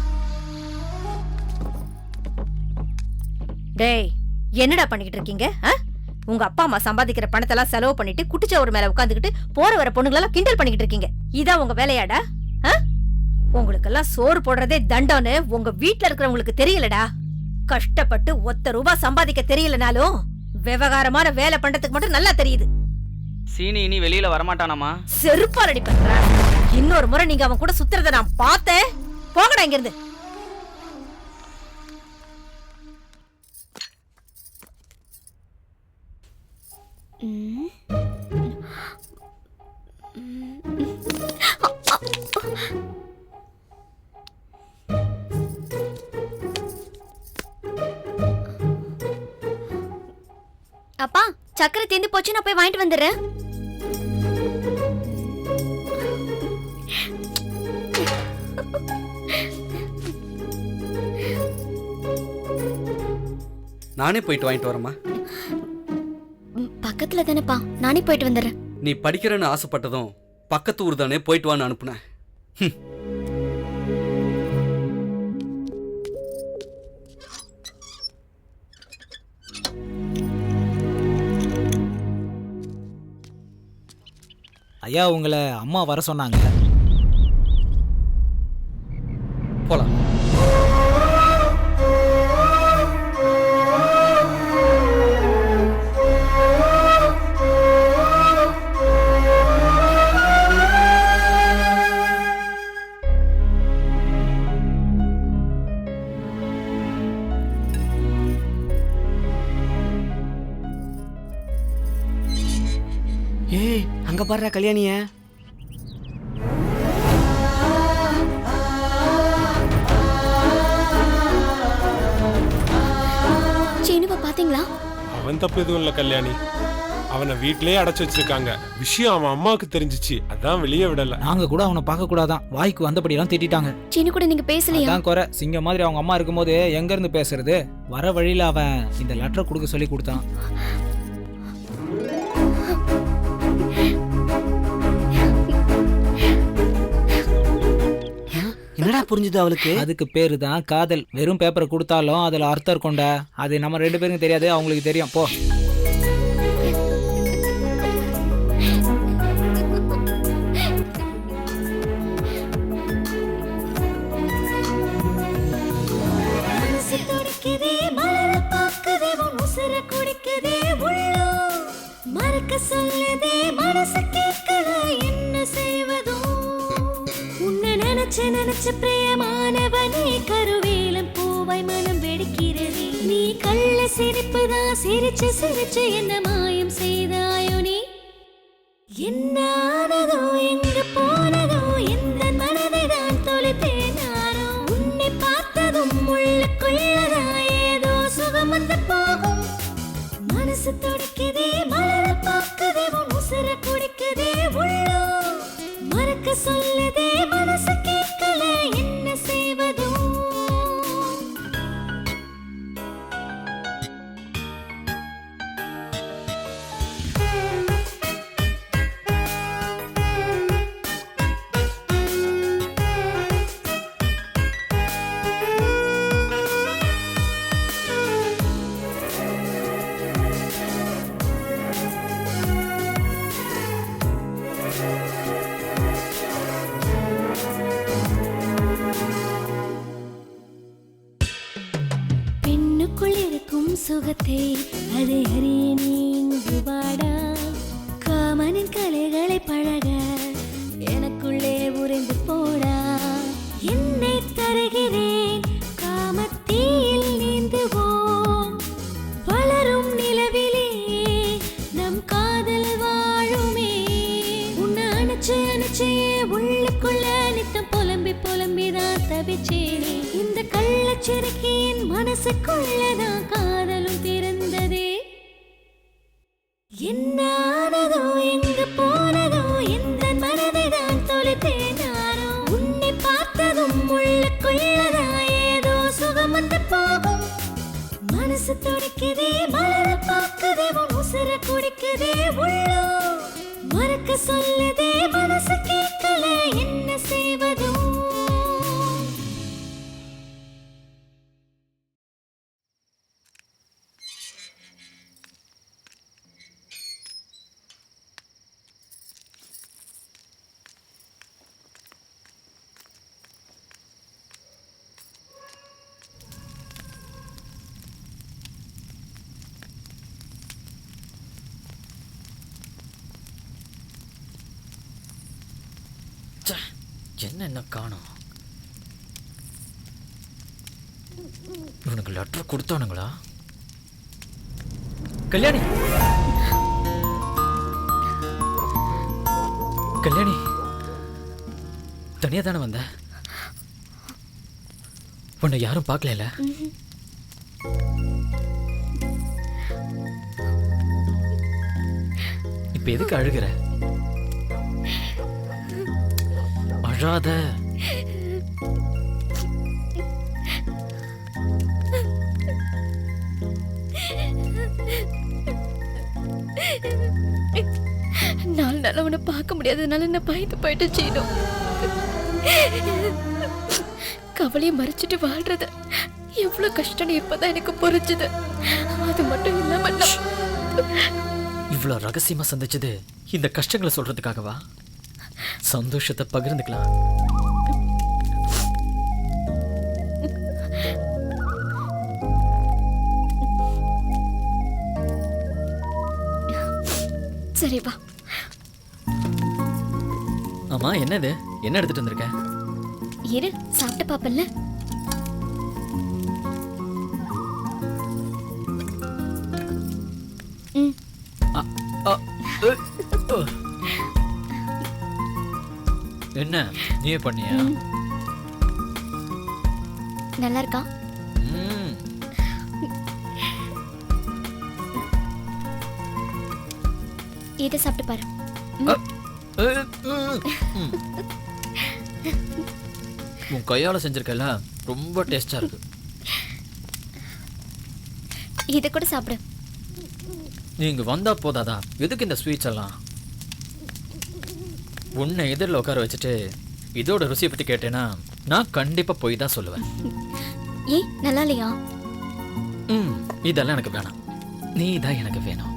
டேய், என்னடா பண்ணிக்கிட்டு இருக்கீங்க? உங்க அப்பா அம்மா சம்பாதிக்கிற பணத்தெல்லாம் செலவு பண்ணிட்டு குட்டிச்சவர் மேல உட்காந்துக்கிட்டு போற வர பொண்ணுங்களெல்லாம் கிண்டல் பண்ணிக்கிட்டு இருக்கீங்க. இதான் உங்க வேலையாடா? உங்களுக்கெல்லாம் சோறு போடுறதே தண்டம்னு உங்க வீட்டுல இருக்கிறவங்களுக்கு தெரியலடா. கஷ்டப்பட்டு ₹1 சம்பாதிக்க தெரியலனாலும் விவகாரமான வேலை பண்றதுக்கு மட்டும் நல்லா தெரியுது. சீனி இனி வெளியில வரமாட்டானாமா? செருப்பால் அடிப்பேன். இன்னொரு முறை நீங்க அவன் கூட சுத்துறத நான் பார்த்தேன். போங்கடா இங்க இருந்து. அப்பா, சக்கரை தீந்து போச்சு, நான் போய் வாங்கிட்டு வந்துடுறேன். நானே போயிட்டு வாங்கிட்டு வரேம்மா. பக்கத்துல தானேப்பா, நானே போயிட்டு வந்துடுறேன். நீ படிக்கிறேன்னு ஆசைப்பட்டதும் பக்கத்து ஊர் தானே போயிட்டு வான்னு அனுப்புனேன். ஐயா, உங்களை அம்மா வர சொன்னாங்க. போலாம். ஏய், அங்க பாருடா கல்யாணிய. சீனுவை பாத்தீங்களா? அவன் தப்பு எதுவும் இல்ல கல்யாணி. அவனை வீட்லயே அடைச்சு வச்சிருக்காங்க. விஷயம் அவன் அம்மாவுக்கு தெரிஞ்சிச்சு, அதான் வெளியே விடல. நாங்க கூட அவனை பார்க்க கூடாதான், வாய்க்கு வந்தபடியெல்லாம் திட்டாங்க. சீனு கூட நீங்க பேசலையா? அதான் குறை. சிங்க மாதிரி அவங்க அம்மா இருக்கும்போது எங்க இருந்து பேசுறது? வர வழியில அவன் இந்த லெட்டர் கொடுக்க சொல்லி கொடுத்தான். என்னடா புரிஞ்சுது அவளுக்கு? அதுக்கு பேரு தான் காதல். வெறும் பேப்பரை கொடுத்தாலும் அதுல அர்த்தம் இருக்கும்டா. அது நம்ம 2 பேருக்கும் தெரியாது, அவங்களுக்கு தெரியும். போ. நினைச்ச பிரியமானவனே, கருவேலம் பூவாய் மனம் வெடிக்கிறது. நீ கள்ள சிரிப்புதான் சிரிச்சு சிரிச்சு என்ன மாயம் செய்தாயோ நீ. என்னானதோ எங்க போனதோ எந்த மனதை தான் தொலைத்தேனாரோ. உன்னை பார்த்ததும் உள்ளுக்குள்ளதா ஏதோ சுகம் வந்து போகும். மனசு துடிக்குதே, மலர பார்க்குதே, உசுர குடிக்குதே உள்ளோ. மறக்க சொல்லுதே மனசு, கேட்கல என்ன செய்வதோ. தரும் சுகத்தை அதை அறிய நீ இங்கு வாடா. காமனின் கலைகளை பழக எனக்குள்ளே உறைந்து போடா. என்னை தருகிறேன் காமத்தீயில் நீந்துவோம். வளரும் நிலவிலே நம் காதல் வாழுமே. உன்னை அணைச்சு அணைச்சே உள்ளுக்குள்ள நித்தம் புலம்பி புலம்பிதான் தவிச்சேனே. இந்த கள்ளச்சிறுக்கியின் மனசுக்குள்ளதான் காதலும் பிறந்ததே. என்னானதோ எங்கு போனதோ எந்த மனதை தான் தொலைத்தேனாரோ. உன்னை பார்த்ததும் உள்ளுக்குள்ளதான் ஏதோ சுகம் வந்து போகும். மனசு துடிக்குதே மலர பார்க்குதே உன் உசுர குடிக்குதே உள்ளோ. மறக்க சொல்லுதே மனசு கேட்கல என்ன செய்வதோ. என்ன காணோம்? இவனுக்கு லெட்டர் கொடுத்தானுங்களா? கல்யாணி, கல்யாணி தனியா தானே வந்த? உன்னை யாரும் பார்க்கல? இப்ப எதுக்கு அழுகிற? அழாத. நாலு நாள் அவனை பார்க்க முடியாததுனால நான் பயந்து போயிட்டு செய்யணும். கவலையை மறைச்சிட்டு வாழ்றது எவ்வளவு கஷ்டம் இப்பதான் எனக்கு புரிஞ்சுது. அது மட்டும் இல்லாம இவ்வளவு ரகசியமா சந்திச்சது இந்த கஷ்டங்களை சொல்றதுக்காகவா? சந்தோஷத்தை பகிர்ந்துக்கலாம். சரி வா. ஆமா, என்னது? என்ன எடுத்துட்டு வந்திருக்க? இரு, சாப்பிட்டு பாப்பல்ல. என்ன நீயே பண்ணியா? நல்லா இருக்கா? இதை சாப்பிட்டு பாரு. உன் கையால செஞ்சிருக்கல, ரொம்ப டேஸ்டா இருக்கு. இதை கூட சாப்பிடு. நீங்க வந்தா போதாதா? எதுக்கு இந்த ஸ்வீட்ஸ் எல்லாம்? உன்னை எதிரில் உட்கார வச்சுட்டு இதோட ருசியை பத்தி கேட்டேன்னா நான் கண்டிப்பா போய் தான் சொல்லுவேன். ஏய், நல்லா இல்லையா? இதெல்லாம் எனக்கு வேணாம். நீ தான் எனக்கு வேணும்.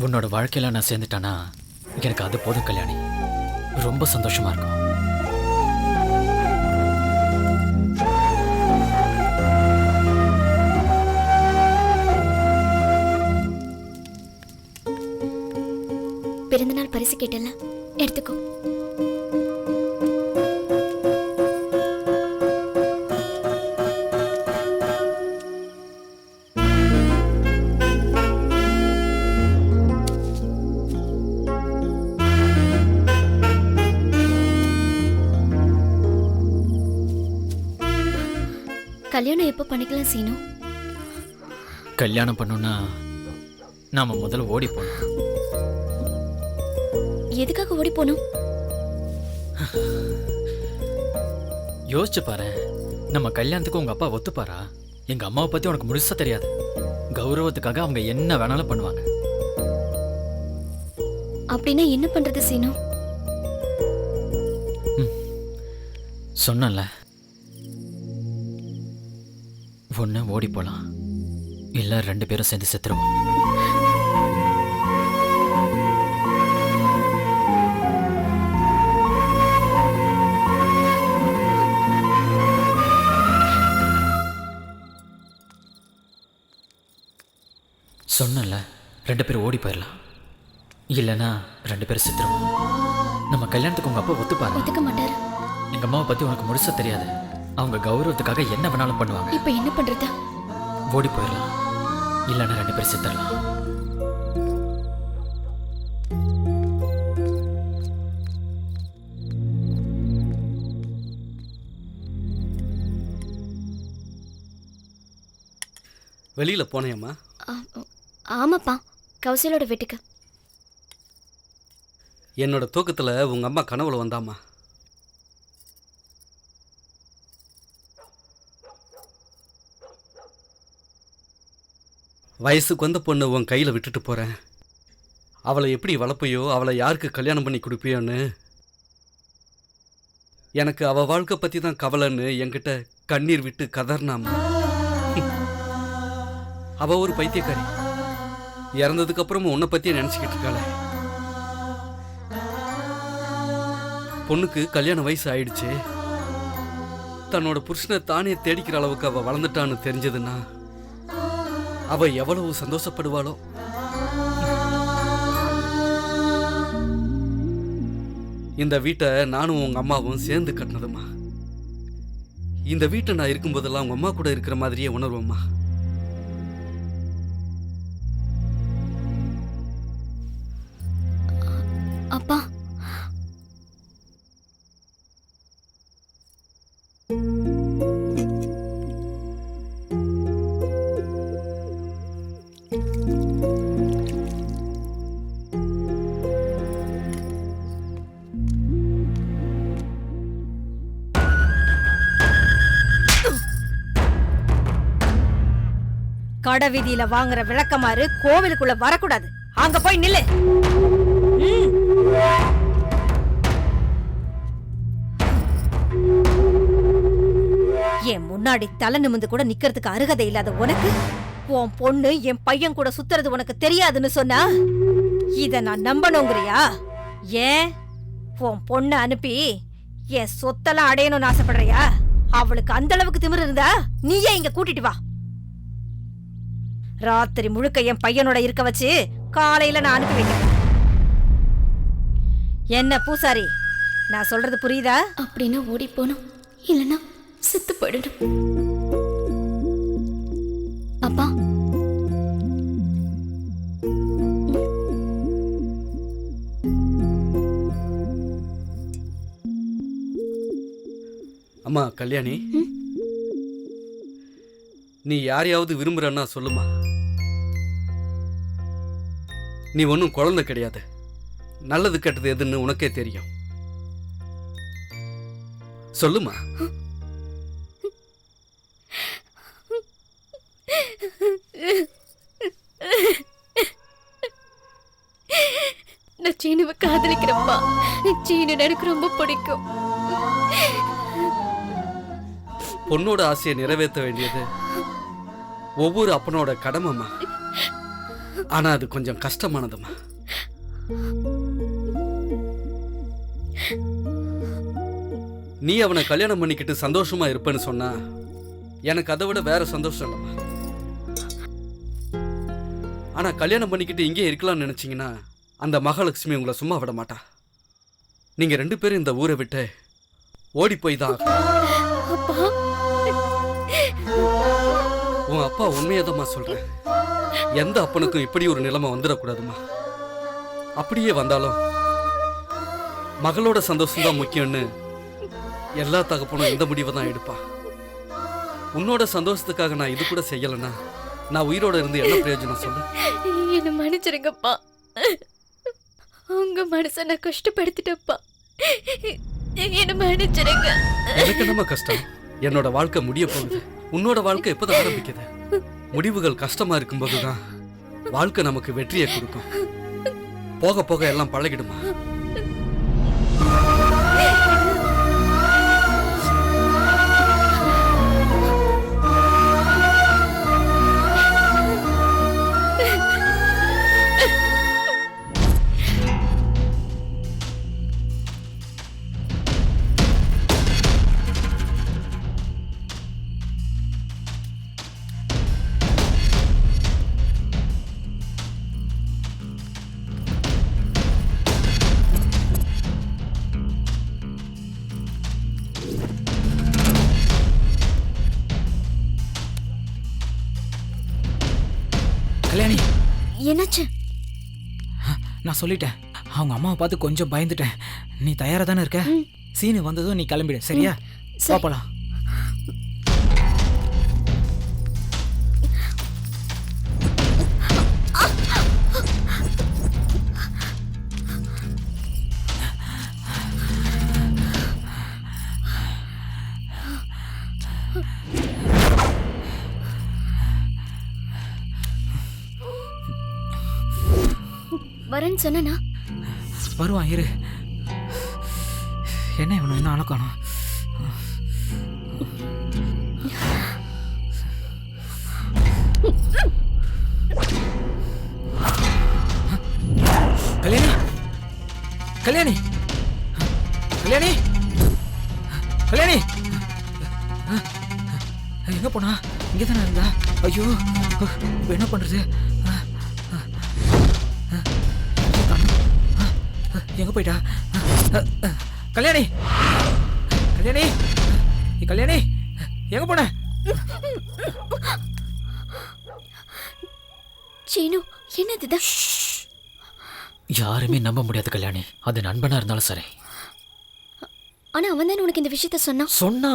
உன்னோட வாழ்க்கையில நான் சேர்ந்துட்டானா எனக்கு அது போதும் கல்யாணி. ரொம்ப சந்தோஷமா இருக்கும். பிறந்தநாள் பரிசு கேட்டல, எடுத்துக்கோ. கல்யாணம் எப்போ பண்ணிக்கலாம் சீனு? கல்யாணம் பண்ணோம்னா நாம முதல்ல ஓடி போனோம். எதுக்காக ஓடி போனோம்? யோசிச்சு பாரு, நம்ம கல்யாணத்துக்கு உங்க அப்பா ஒத்துப்பாரா? எங்க அம்மாவை பத்தி உனக்கு முழுசா தெரியாது. கௌரவத்துக்காக அவங்க என்ன வேணாலும் பண்ணுவாங்க. அப்படின்னா என்ன பண்றது சீனு? சொன்னல, ஒண்ணு ஓடி போலாம், இல்ல 2 பேரும் சேர்ந்து செத்துருவோம். சொன்னல, 2 பேரும் ஓடி போயிடலாம், இல்லைன்னா 2 பேரும் செத்துருவோம். நம்ம கல்யாணத்துக்கு உங்க அப்பா ஒத்துப்பாரு? ஒத்துக்க மாட்டாரு. எங்க அம்மாவை பத்தி உனக்கு முழுசா தெரியாது. அவங்க கௌரவத்துக்காக என்ன வேணாலும் பண்ணுவாங்க. இப்ப என்ன பண்றது? ஓடி போயிடலாம், இல்லைன்னா 2 பேரும் செத்துடலாம். வெளியில போனேம்மா? ஆமாப்பா, கௌசலோட வீட்டுக்கு. என்னோட தூக்கத்துல உங்க அம்மா கனவுல வந்தாம்மா. வயசுக்கு வந்த பொண்ணு உன் கையில் விட்டுட்டு போகிறேன், அவளை எப்படி வளர்ப்பையோ, அவளை யாருக்கு கல்யாணம் பண்ணி கொடுப்பியோன்னு, எனக்கு அவள் வாழ்க்கை பற்றி தான் கவலைன்னு என்கிட்ட கண்ணீர் விட்டு கதர்னாமா. அவள் ஒரு பைத்தியக்காரி, இறந்ததுக்கப்புறமும் உன்னை பற்றியே நினச்சிக்கிட்டு இருக்காள. பொண்ணுக்கு கல்யாண வயசு ஆயிடுச்சு, தன்னோட புருஷனை தானே தேடிக்கிற அளவுக்கு அவள் வளர்ந்துட்டான்னு தெரிஞ்சதுன்னா அவ எவ்வளவு சந்தோஷப்படுவாளோ. இந்த வீட்டை நானும் உங்க அம்மாவும் சேர்ந்து கட்டினதுமா. இந்த வீட்டை நான் இருக்கும்போதெல்லாம் உங்க அம்மா கூட இருக்கிற மாதிரியே உணர்வோம்மா. அப்பா, கடை வீதியில வாங்குற விளக்கமாறு கோவிலுக்குள்ள வரக்கூடாது. அங்க போய் நில்லு. என் முன்னாடி தலை நிமிந்து கூட நிக்கிறதுக்கு அருகதை இல்லாத உனக்கு உன் பொண்ணு என் பையன் கூட சுத்துறது உனக்கு தெரியாதுன்னு சொன்னா இத நான் நம்பணுங்கிறியா? ஏன் உன் பொண்ணு அனுப்பி என் சொத்தெல்லாம் அடையணும்னு ஆசைப்படுறியா? அவளுக்கு அந்த அளவுக்கு திமிரு இருந்தா நீயே இங்க கூட்டிட்டு வா. ராத்திரி முழுக்க என் பையனோட இருக்க வச்சு காலையில நான் அனுப்பி வைக்கிறேன். என்ன பூசாரி, நான் சொல்றது புரியுதா? அப்படின்னா ஓடி போகணும், இல்லைன்னா செத்து போயிடணும். அப்பா, அம்மா கல்யாணி, நீ யாரையாவது விரும்புறன்னா சொல்லுமா. நீ ஒன்றும் குழந்தை கிடையாது, நல்லது கெட்டது எதுன்னு உனக்கே தெரியும். சொல்லுமா. நான் சீனுவை காதலிக்கிறப்பா. சீனு எனக்கு ரொம்ப பிடிக்கும். பொண்ணோட ஆசையை நிறைவேற்ற வேண்டியது ஒவ்வொரு அப்பனோட கடமைமா. ஆனா அது கொஞ்சம் கஷ்டமானதுமா. நீ அவனை கல்யாணம் பண்ணிக்கிட்டு சந்தோஷமா இருப்பேன்னு சொன்னா எனக்கு அதை விட வேற சந்தோஷம் இல்லம்மா. ஆனா கல்யாணம் பண்ணிக்கிட்டு இங்கே இருக்கலாம்னு நினைச்சீங்கன்னா அந்த மகாலட்சுமி உங்களை சும்மா விட மாட்டா. நீங்க 2 பேரும் இந்த ஊரை விட்டு ஓடி போய் தான். உன் அப்பா உண்மையதம்மா சொல்றேன். எந்த அப்பனுக்கும் இப்படி ஒரு நிலைமை வந்துடக்கூடாதுமா. அப்படியே வந்தாலும் மகளோட சந்தோஷம் தான் முக்கியம்னு எல்லா தகப்பனும் இந்த முடிவை தான் எடுப்பா. உன்னோட சந்தோஷத்துக்காக நான் இது கூட செய்யலைன்னா நான் உயிரோட இருந்து என்ன பிரயோஜனம் சொல்லு. என்ன மன்னிச்சிருங்கப்பா, உங்க மனசை நான் கஷ்டப்படுத்திட்டப்பா. என்ன மன்னிச்சிருங்க. எனக்கு என்னமா கஷ்டம்? என்னோட வாழ்க்கை முடிய போகுது, உன்னோட வாழ்க்கை எப்போதான் ஆரம்பிக்குது? முடிவுகள் கஷ்டமா இருக்கும்போது தான் வாழ்க்கை நமக்கு வெற்றியை கொடுக்கும். போக போக எல்லாம் பழகிடுமா. கல்யாணி, என்னாச்சு? நான் சொல்லிட்டேன். அவங்க அம்மாவை பார்த்து கொஞ்சம் பயந்துட்டேன். நீ தயாரா தானே இருக்க? சீனு வந்ததும் நீ கிளம்பிடு, சரியா? போலாம். வரேன்னு சொன்னா வருவான், இரு. என்ன இவனு இன்னும் அழக்கானோம்? கல்யாணி, கல்யாணி, கல்யாணி, கல்யாணி, எங்க போனா? இங்கே தானே இருந்தா? ஐயோ, என்ன பண்றது? எங்க போயிட்டா? கல்யாணி, கல்யாணி, கல்யாணி, எங்க போன? சீனு, என்னதுதான்? யாருமே நம்ப முடியாது கல்யாணி, அது நண்பனா இருந்தாலும் சரி. ஆனா அவன் தானே உனக்கு இந்த விஷயத்த சொன்னா.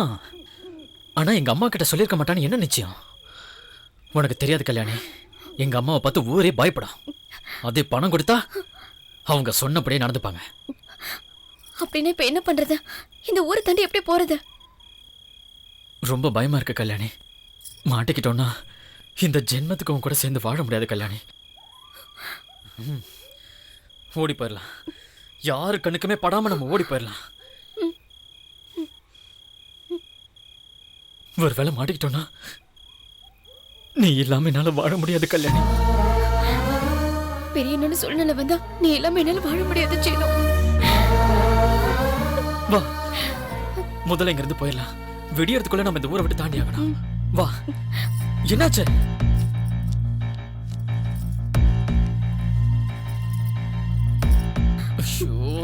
ஆனா எங்க அம்மா கிட்ட சொல்லியிருக்க மாட்டான்னு என்ன நிச்சயம்? உனக்கு தெரியாது கல்யாணி, எங்க அம்மாவை பார்த்து ஊரே பயப்படும். அதே பணம் கொடுத்தா அவங்க சொன்னபடியே நடந்துப்பாங்க. அப்படின்னு இப்ப என்ன பண்றது? இந்த ஊரை தாண்டி எப்படி போறது? ரொம்ப பயமா இருக்கு கல்யாணி. மாட்டிக்கிட்டோன்னா இந்த ஜென்மத்துக்கு உன் கூட சேர்ந்து வாழ முடியாது கல்யாணி. ஓடி போயிடலாம். யாரு கண்ணுக்குமே படாம நம்ம ஓடி போயிடலாம். ஒரு வேளை மாட்டிக்கிட்டோன்னா நீ இல்லாம என்னால வாழ முடியாது கல்யாணி. பெரிய என்னன்னு சூழ்நிலை வந்தா நீ இல்லாம என்னால வாழ முடியாது சீனு. வா, முதல்ல இங்க இருந்து போயிடலாம். விடியறதுக்குள்ள நம்ம இந்த ஊரை விட்டு தாண்டி ஆகணும். வா. என்னாச்சு?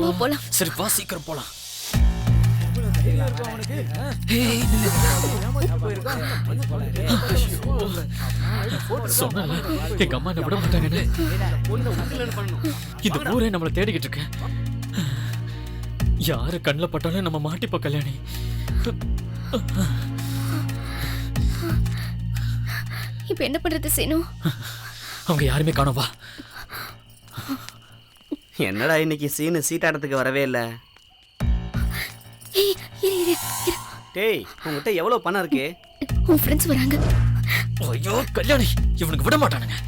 வா போலாம். சரி வா, சீக்கிரம் போலாம். சொன்னால எங்க அம்மா என்ன விட மாட்டாங்கன்னு. இந்த ஊரே நம்மளை தேடிக்கிட்டு இருக்கு. யாரு கண்ணில் பட்டாலும் நம்ம மாட்டிப்போம் கல்யாணி. இப்ப என்ன பண்றது சீனு? அவங்க யாருமே காணோம். வா. என்னடா இன்னைக்கு சீனு சீட்டாட்டத்துக்கு வரவே இல்லை? டேய், உங்ககிட்ட எவ்வளவு பணம் இருக்கு? உன் ஃப்ரெண்ட்ஸ் வராங்க. ஐயோ கல்யாணி, இவனுக்கு விட மாட்டானுங்க.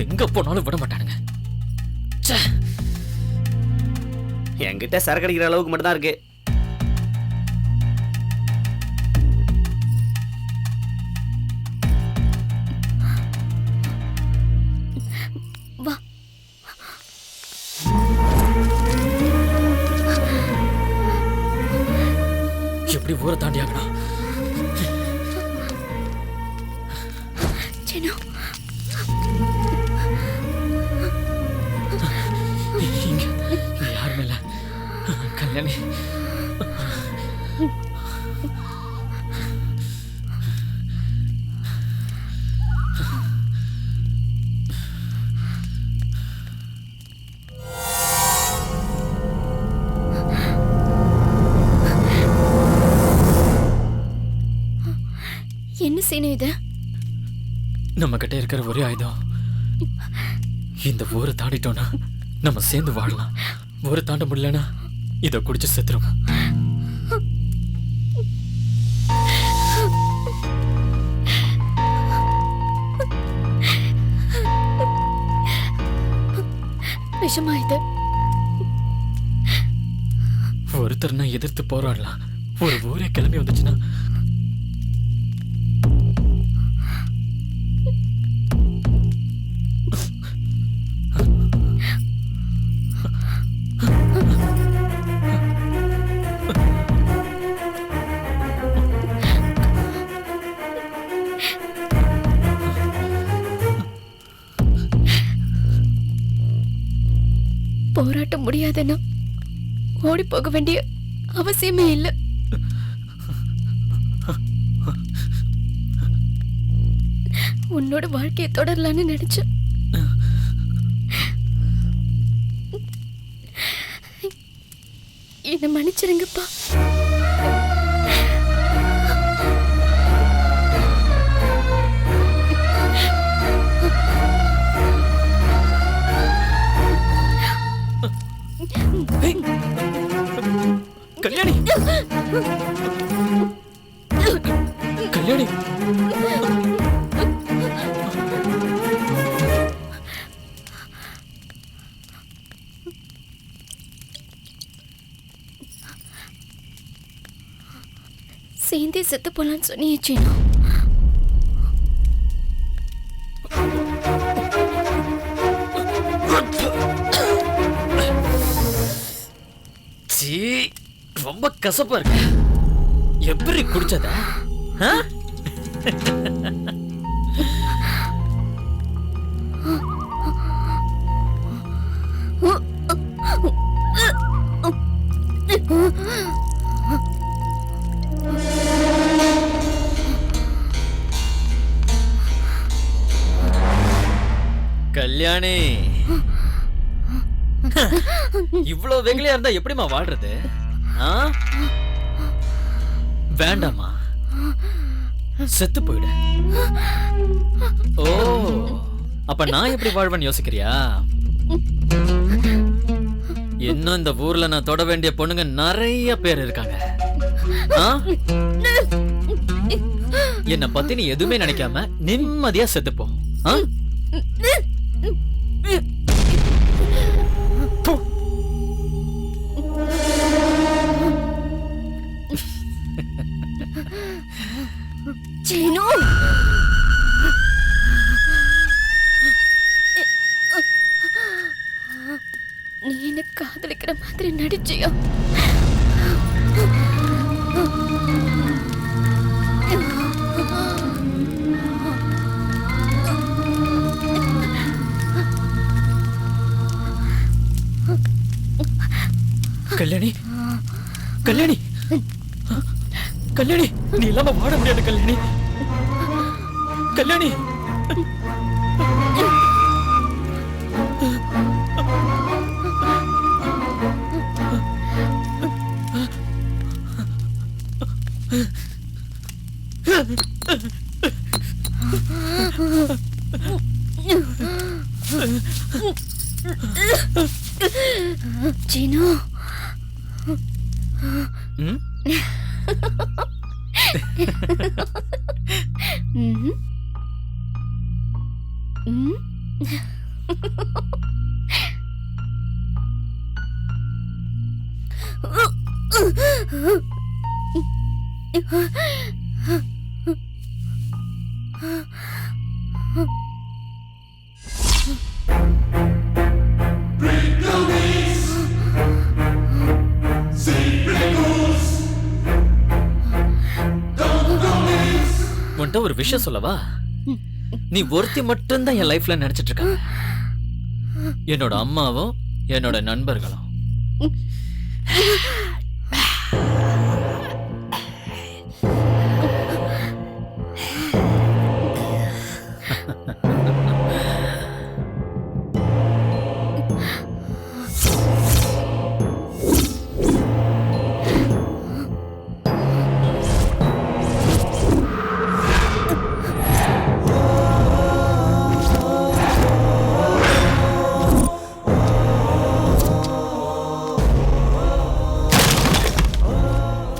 எங்க போனாலும் விட மாட்டானுங்க. என்கிட்ட சரக்கு அடிக்கிற அளவுக்கு மட்டும் தான் இருக்கு. வா. எப்படி ஊரை தாண்டி ஆகணும்? சீனு, இங்க யாருமே இல்ல கல்யாணி. என்ன சீனு இது? நம்ம கிட்ட இருக்கிற ஒரே ஆயுதம் இந்த ஊரை தாண்டிட்டோம்னா நம்ம சேர்ந்து வாழலாம். ஊரை தாண்ட முடியலன்னா இதை குடிச்சு செத்துரும். நிமிஷமா இது. ஒருத்தர் நான் எதிர்த்து போராடலாம், ஒரு ஊரே கிளம்பி வந்துச்சுன்னா போராட்டம் முடியாதுன்னா ஓடி போக வேண்டிய அவசியமே இல்லை. உன்னோட வாழ்க்கையை தொடரலான்னு நினைச்சேன். என்ன மன்னிச்சிருங்கப்பா. கல்யாணி, கல்யாணி, சேர்ந்தே செத்து போலான்னு சொன்னியே சீனு. ரொம்ப கசப்பா இருக்கு. எப்படி குடிச்சத? கல்யாணி, இவ்வளவு வெகுளியா இருந்தா எப்படிமா வாழ்றது? வேண்டாமா, செத்து போயிடு. ஓ, அப்ப நான் எப்படி வாழ்வேன்னு யோசிக்கிறியா? இன்னும் இந்த ஊர்ல நான் தொட வேண்டிய பொண்ணுங்க நிறைய பேர் இருக்காங்க. என்ன பத்தி நீ எதுவுமே நினைக்காம நிம்மதியா செத்துப்போ. சீனு, நீ என்ன காதலிக்கிற மாதிரி நடிச்சியா? கல்யாணி, கல்யாணி, கல்யாணி, நீ இல்லாம வாழ முடியாது கல்யாணி. கல்யாணி, சீனு, உன்கிட்ட ஒரு விஷயம் சொல்லவா? நீ ஒருத்தி மட்டும்தான் என் லைஃப்ல நினைச்சிட்டு இருக்க. என்னோட அம்மாவும் என்னோட நண்பர்களும்.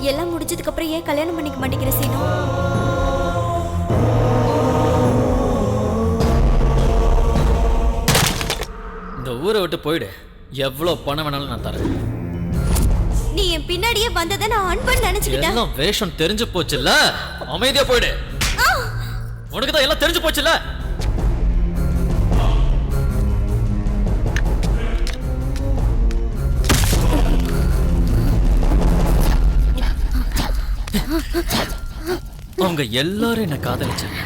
எல்லாம் முடிஞ்சதுக்கு அப்புறம் ஏன் கல்யாணம் பண்ணிக்க மாட்டேங்கிற சீனு? இந்த ஊரை விட்டு போயிடு. எவ்வளவு பணம் வேணாலும் நான் தரேன். நீ என் பின்னாடியே வந்ததை நான் அன்பன்னு நினைச்சுக்கிட்டேன். எல்லாம் வேஷம் தெரிஞ்சு போச்சுல்ல, அமைதியா போயிடு. உனக்கு தான் எல்லாம் தெரிஞ்சு போச்சுல்ல. அவங்க எல்லாரும் என்ன காதலிச்சாங்க.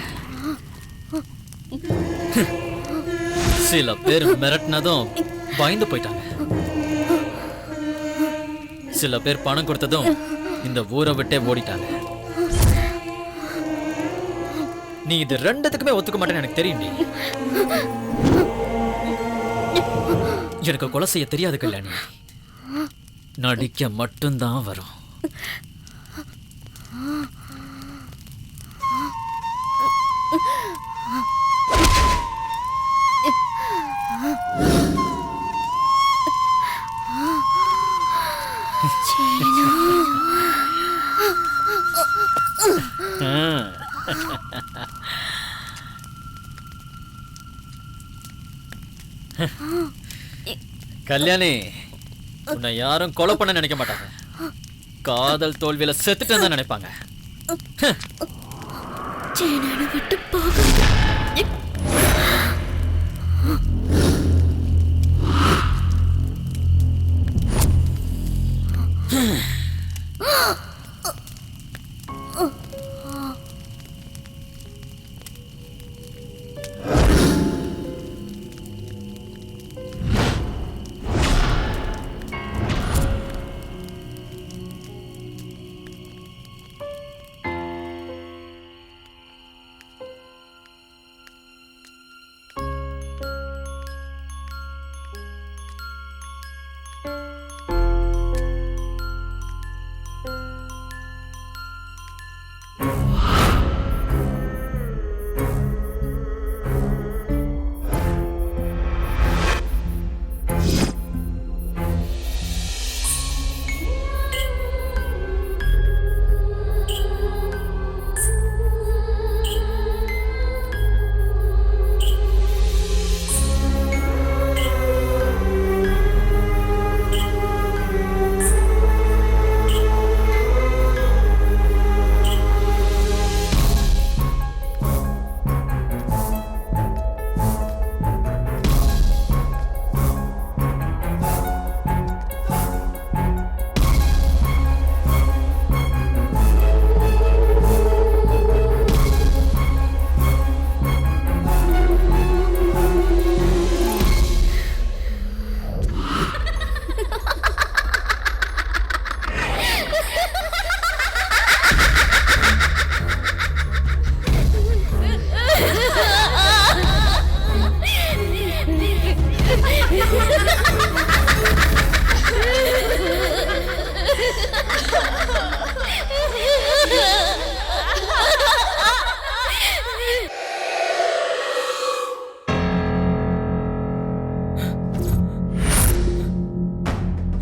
சில பேர் மிரட்டினதும் பயந்து போயிட்டாங்க. சில பேர் பணம் கொடுத்ததும் இந்த ஊரை விட்டே ஓடிட்டாங்க. நீ இது ரெண்டுத்துக்குமே ஒத்துக்க மாட்டேன்னு எனக்கு தெரியும். எனக்கு கொலை செய்ய தெரியாது கல்யாணி, நடிக்க மட்டும்தான் வரும். கல்யாணி, உன்னை யாரும் கொலை பண்ண நினைக்க மாட்டாங்க. காதல் தோல்வியில செத்துட்டேன்னு தான் நினைப்பாங்க. விட்டு போக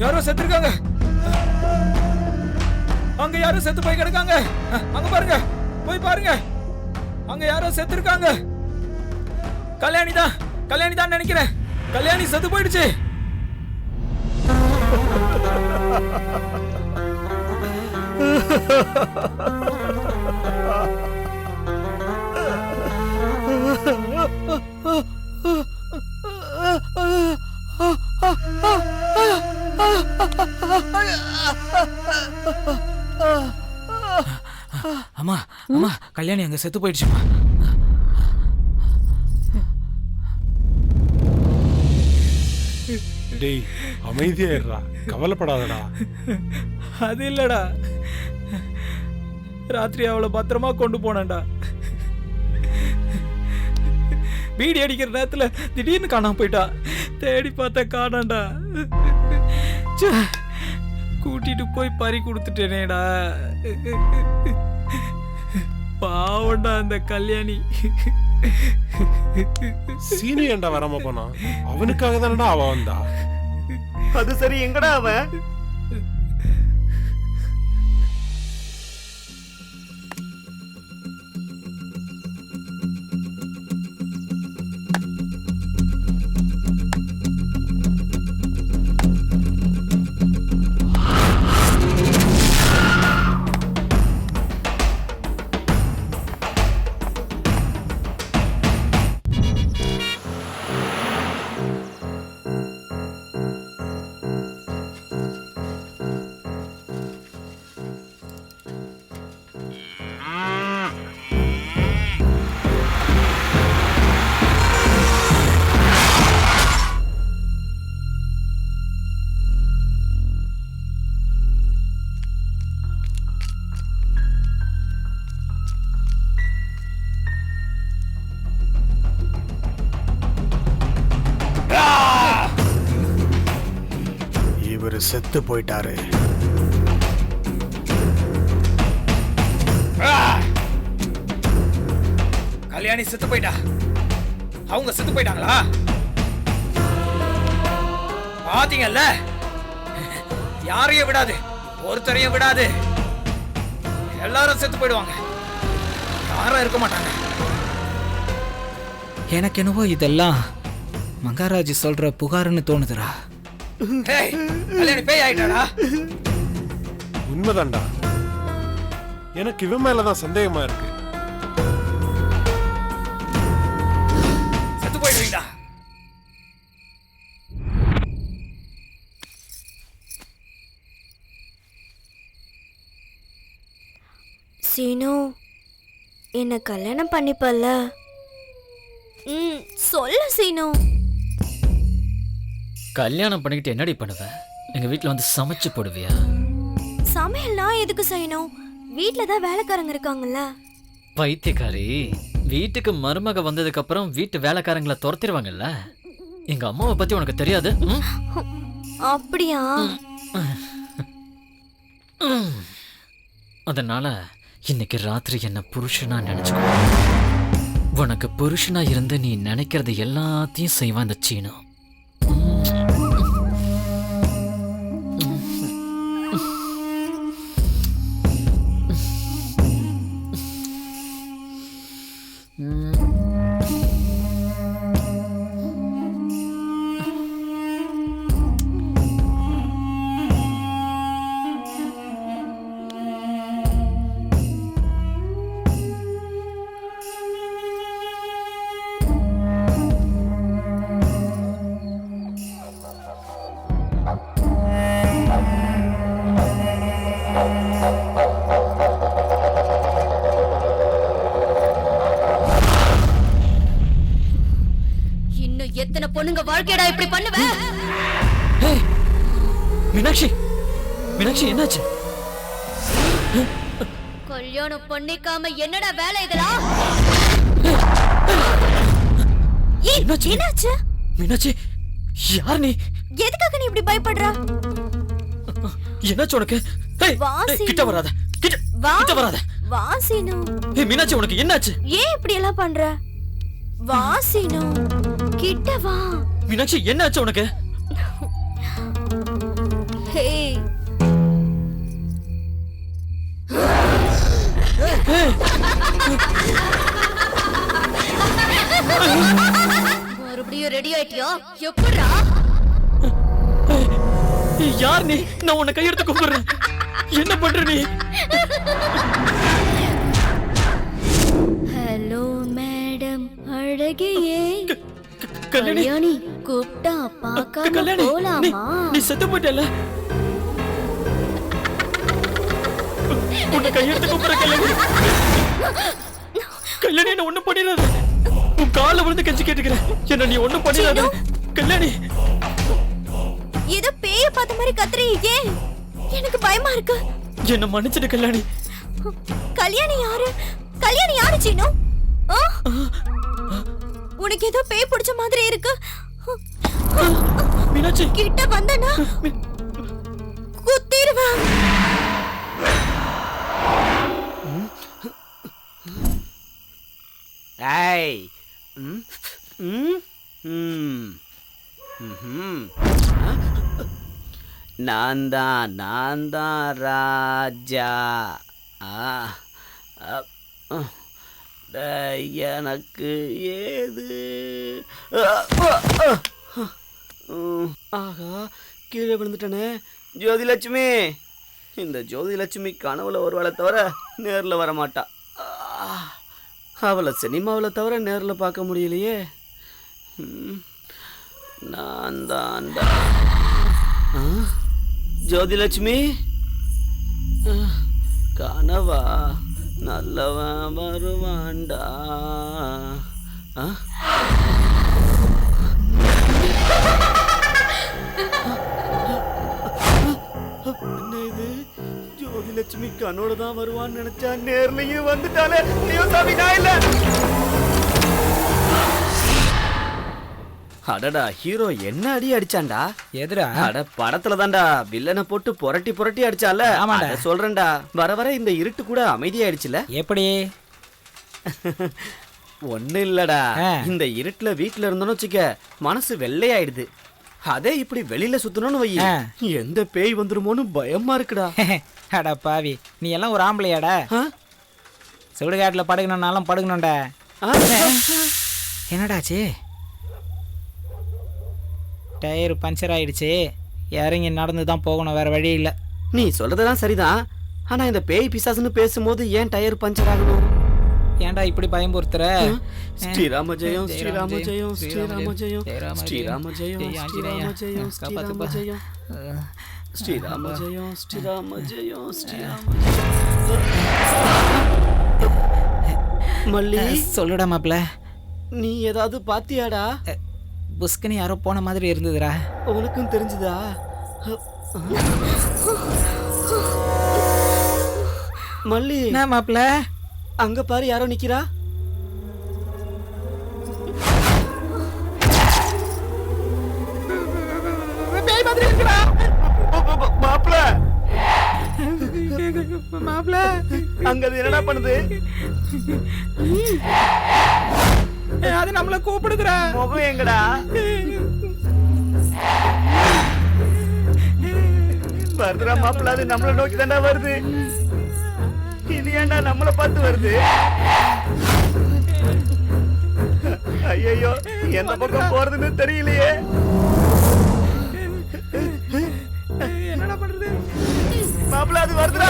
யாரோ செத்துருக்காங்க. அங்க யாரோ செத்து போய் கிடக்காங்க. அங்க பாருங்க, போய் பாருங்க. அங்க யாரோ செத்துருக்காங்க. கல்யாணி தான் நினைக்கிறேன். கல்யாணி செத்து போயிடுச்சு. அம்மா அம்மா, கல்யாணி அங்க செத்து போயிடுச்சுமா. டேய் அமைதியா இருடா, கவலைப்படாதடா. அது இல்லடா, ராத்திரி அவளை பத்திரமா கொண்டு போனேன்டா. பீடி அடிக்கிற நேரத்துல திடீர்னு காணாம போயிட்டா. தேடி பார்த்த காணாண்டா. கூட்டிட்டு போய் பறி கொடுத்துட்டேனேடா. பாவண்டா அந்த கல்யாணி. சீனி ஏண்டா வராம போனா? அவனுக்காக தானடா அவ வந்தா. அது சரி, எங்கடா அவன்? அவரு செத்து போயிட்டாரு. கல்யாணி செத்து போயிட்டா. அவங்க செத்து போயிட்டாங்களா? பாத்தீங்கல்ல, யாரையும் விடாது, ஒருத்தரையும் விடாது. எல்லாரும் செத்து போயிடுவாங்க, யாரும் இருக்க மாட்டாங்க. எனக்கு என்னவோ இதெல்லாம் மகாராஜ் சொல்ற புகாருன்னு தோணுதுடா. கல்யாணி பேய் ஆயிட்டாடா. உண்மைதான்டா. எனக்கு இவன் மேலதான் சந்தேகமா இருக்கு. செத்து போயிடுவீங்களா? சீனு, என்ன கல்யாணம் பண்ணிப்பல்ல? சொல்லு சீனு. கல்யாணம் பண்ணிக்கிட்டு என்னடி பண்ணுவ? எங்க வீட்ல வந்து சமைச்சு போடுவியா? சமையல் நான் எதுக்கு செய்யணும்? வீட்ல தான் வேலைக்காரங்க இருக்காங்கல்ல. பைத்தியக்காரி, வீட்டுக்கு மருமக வந்ததுக்கு அப்புறம் வீட்டு வேலைக்காரங்களை துரத்திடுவாங்கல்ல. எங்க அம்மாவை பத்தி உனக்கு தெரியாது? அப்படியா? அதனால இன்னைக்கு ராத்திரி என்ன புருஷனா நினைச்சுக்கோ. உனக்கு புருஷனா இருந்து நீ நினைக்கிறது எல்லாத்தையும் செய்வான் இந்த சீனு. எத்தனை பொண்ணுங்க வாழ்க்கையடா இப்படி பண்ணுவ? மீனாட்சி, மீனாட்சி என்னாச்சு? கல்யாணம் பண்ணிக்காம என்னடா வேலை இதெல்லாம்? என்னாச்சு? மீனாட்சி, யார் நீ? எதுக்காக நீ இப்படி பயப்படுற? என்னாச்சு உனக்கு? கிட்ட வராத, கிட்ட வராத. வா சீனு. மீனாட்சி, உனக்கு என்னாச்சு? ஏன் இப்படி எல்லாம் பண்ற? வா சீனு, கிட்ட வா. மீனாட்சி, என்னாச்சு உனக்கு? ஹே, மறுபடியும் ரெடி ஆயிட்டியா? எப்படா? யார் நீ? நான் உன்னை கையெடுத்து கூப்பிடுறேன். என்ன பண்ற நீ? ஹலோ மேடம் அழகியே. கல்யாணி, கல்யாணி கூப்பிட்டா பார்க்காம கல்யாணி, போலாமா? நீ செத்து போயிட்டல. உன்னை கையெடுத்து கூப்பிடுற கல்யாணி. கல்யாணி, என்ன ஒண்ணும் பண்ணிடாத. உன் காலை விழுந்து கெஞ்சி கேட்டுக்கிறேன். என்ன நீ ஒண்ணும் பண்ணிடாத கல்யாணி. ஏதோ பேய பார்த்த மாதிரி கத்துறீங்க. எனக்கு பயமா இருக்கு. என்ன மன்னிச்சிடு கல்யாணி. கல்யாணி யாரு? கல்யாணி யாரு சீனு? உனக்கு ஏதோ பேய் பிடிச்ச மாதிரி இருக்கு. மீனாட்சி, கிட்ட வந்தனா குத்திடுவேன். ஏய், நான் தான் ராஜா. எனக்கு ஏது? ஆகா, கீழே விழுந்துட்டனே. ஜோதிலட்சுமி, இந்த ஜோதிலட்சுமி கனவுல ஒரு வேளை தவிர நேரில் வரமாட்டா. அவளை சினிமாவில் தவிர நேரில் பார்க்க முடியலையே. நான் தான் ஜோதிலட்சுமி. கனவா? நல்லவன் வருவான்டா. என்ன இது? ஜோதிலட்சுமி கனோட தான் வருவான்னு நினைச்சா நேர்லயும் வந்துட்டாலே. ஐயோ சாமி, நான் இல்ல. அடடா ஹீரோ என்ன அடி அடிச்சான்டா? எதுடா? அட படத்துல தான்டா வில்லனை போட்டு புரட்டி புரட்டி அடிச்சால. ஆமாடா. அத சொல்றேன்டா. வர வர இந்த இருட்டு கூட அமைதியாயிடுச்சுல. எப்படி? ஒண்ணு இல்லடா, இந்த இருட்டுல வீட்டுல இருந்தோன்னு வச்சுக்க மனசு வெள்ளையாயிடுது. அதே இப்படி வெளியில சுத்தணும்னு வை, எந்த பேய் வந்துருமோன்னு பயமா இருக்குடா. அடா பாவி, நீ எல்லாம் ஒரு ஆம்பளையாடா? சுடுகாட்டில் படுக்கணும்னாலும் படுக்கணும்டா. என்னடாச்சு? டயர் பஞ்சர் ஆயிடுச்சு, இறங்கி நடந்து தான் போகணும், வேற வழி இல்லை. நீ சொல்றதெல்லாம் சரிதான், ஆனா இந்த பேய் பிசாசுன்னு பேசும்போது ஏன் டயர் பஞ்சர் ஆகணும்? ஏன்டா இப்படி பயம்புறுத்துற? ஸ்ரீராம ஜெயம் ஸ்ரீராம ஜெயம் ஸ்ரீராம ஜெயம் ஸ்ரீராம ஜெயம் ஸ்ரீராம ஜெயம் ஸ்ரீராம ஜெயம் ஸ்ரீராம ஜெயம் ஸ்ரீராம ஜெயம் ஸ்ரீராம மல்லி, சொல்லுடா மாப்ள. நீ ஏதாவது பாத்தியாடா? புஸ்கனி யாரோ போன மாதிரி இருந்ததுடா. உனக்கும் தெரிஞ்சுதா? மல்லி, என்ன மாப்ள? அங்க பாரு, யாரோ நிக்கிறா. மாப்ள மாப்ள, அங்க அது என்னடா பண்ணுது? அது நம்மள கூப்பிடுதுடா. முகம் எங்கடா? வருதுடா மாப்ள, அது நம்மள நோக்கி தானே வருது. இது ஏன்டா நம்மள பார்த்து வருது? ஐயோ, எந்த பக்கம் போறதுன்னு தெரியலையே. என்னடா பண்றது? மாப்ள, அது வருதுடா.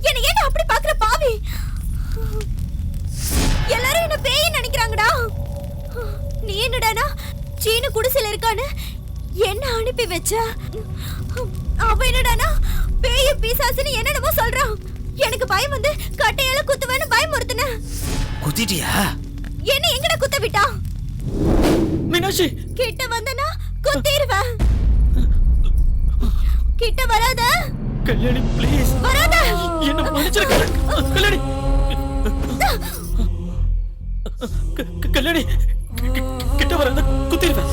என்ன ஏன் அப்படி பாக்குற பாவி? எல்லாரும் என்ன பேய் நினைக்கிறாங்கடா. நீ என்னடானா சீனு குடிசையில இருக்கான்னு என்ன அனுப்பி வச்ச? அவ என்னடானா பேய் பிசாசுன்னு என்னென்னமோ சொல்றான். எனக்கு பயம் வந்து கட்டையால குத்துவேன்னு பயமுறுத்துன. குத்திட்டியா? என்ன எங்கடா குத்த விட்டா? மீனாட்சி, கிட்ட வந்தனா குத்திடுவேன். கிட்ட வராத கல்யாணி, ப்ளீஸ் வராத. என்ன மன்னிச்சிரு கல்யாணி. கல்யாணி, கிட்ட வராத, குத்திடுவேன்.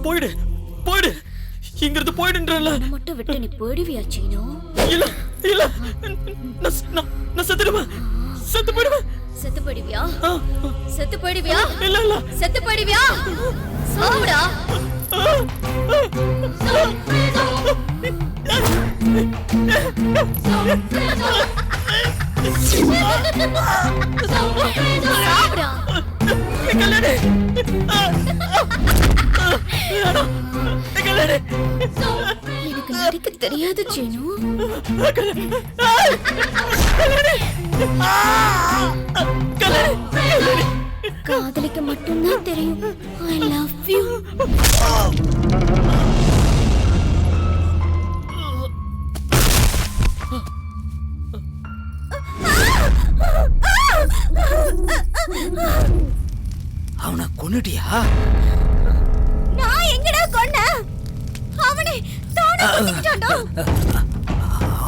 போயிடு போயிடு, இங்கிருந்து போயிடுன்றல. மட்டும் விட்டு நீ போயிடுவியா சீனு? இல்ல இல்ல, நான் செத்துடுவேன், செத்து போயிடுவேன். செத்து போயிடுவியா? செத்து போயிடுவியா? இல்ல இல்ல, செத்து போயிடுவியா? சாவுடா. சாவுடா. கல்யாணி, கல்யாணி, எனக்கு நடிக்க தெரியாது சீனு. காதலிக்க மட்டும்தான் தெரியும். I love you. அவனை கொன்னுட்டியா? நான் எங்கடா கொன்ன? அவனே தானே குத்திக்கிட்டான்டா.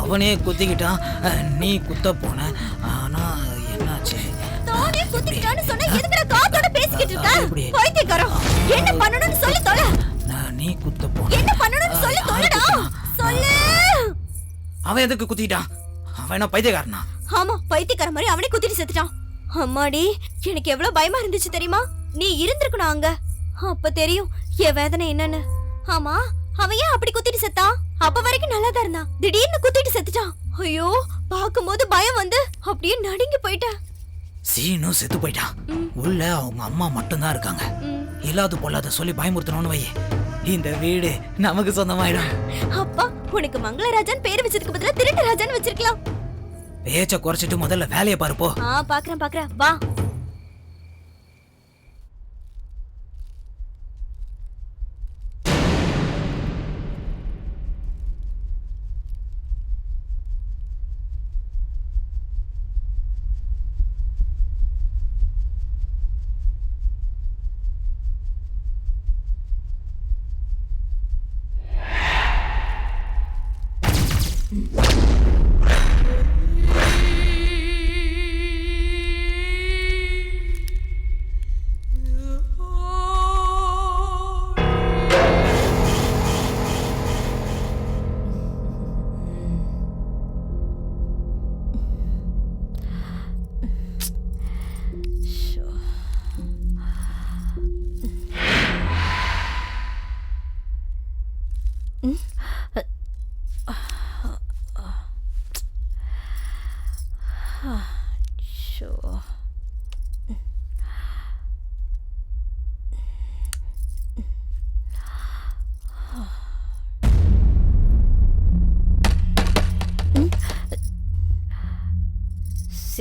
அவனே குத்திக்கிட்டான், நீ குத்த போன. ஆனா என்னாச்சு? தானே குத்திக்கிட்டான்னு சொன்னா எதுக்குடா காத்தோட பேசிக்கிட்டு இருக்க? பைத்தியக்காரன், என்ன பண்ணணும்னு சொல்லி தொலை. நீ குத்த போன. என்ன பண்ணணும்னு சொல்லி தொலைடா. சொல்லு. அவன் எதுக்கு குத்திட்டான்? அவன் என்ன பைத்தியக்காரனா? ஆமா, பைத்தியக்கார மாதிரி அவனே குத்திட்டு செத்துட்டான். அம்மாடி, எனக்கு எவ்வளவு பயமா இருந்துச்சு தெரியுமா? நீ இருந்திருக்கணும் அங்க, அப்ப தெரியும் என் வேதனை என்னன்னு. ஆமா, அவன் ஏன் அப்படி குத்திட்டு செத்தான்? அப்ப வரைக்கும் நல்லா தான் இருந்தான், திடீர்னு குத்திட்டு செத்துட்டான். ஐயோ, பாக்கும்போது பயம் வந்து அப்படியே நடுங்கி போயிட்டேன். சீனும் செத்து போயிட்டான். உள்ள அவங்க அம்மா மட்டும்தான் இருக்காங்க. இல்லாத பொல்லாத சொல்லி பயமுறுத்தணும்னு வை, இந்த வீடு நமக்கு சொந்தமாயிடும். அப்பா, உனக்கு மங்களராஜன் பேர் வச்சதுக்கு பதிலா திருட்டு ராஜான்னு வச்சிருக்கலாம். பேச்ச குறைச்சிட்டு முதல்ல வேலையை பாருப்போ. பாக்குறேன் வா.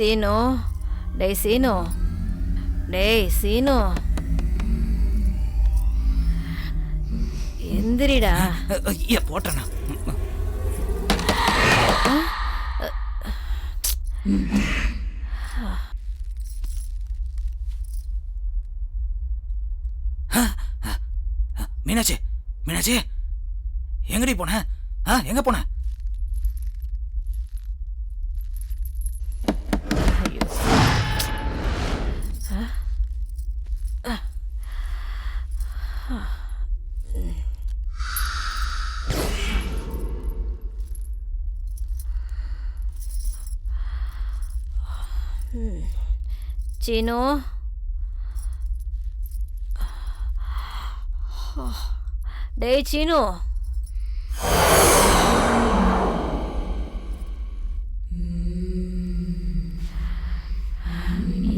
சீனு, டேய் சீனு, டேய் சீனு, எந்திரிடா. போட்டேண்ணா. மீனாட்சி, மீனாட்சி, எங்கடி போன? எங்க போன? சீனு, டேய் சீனு,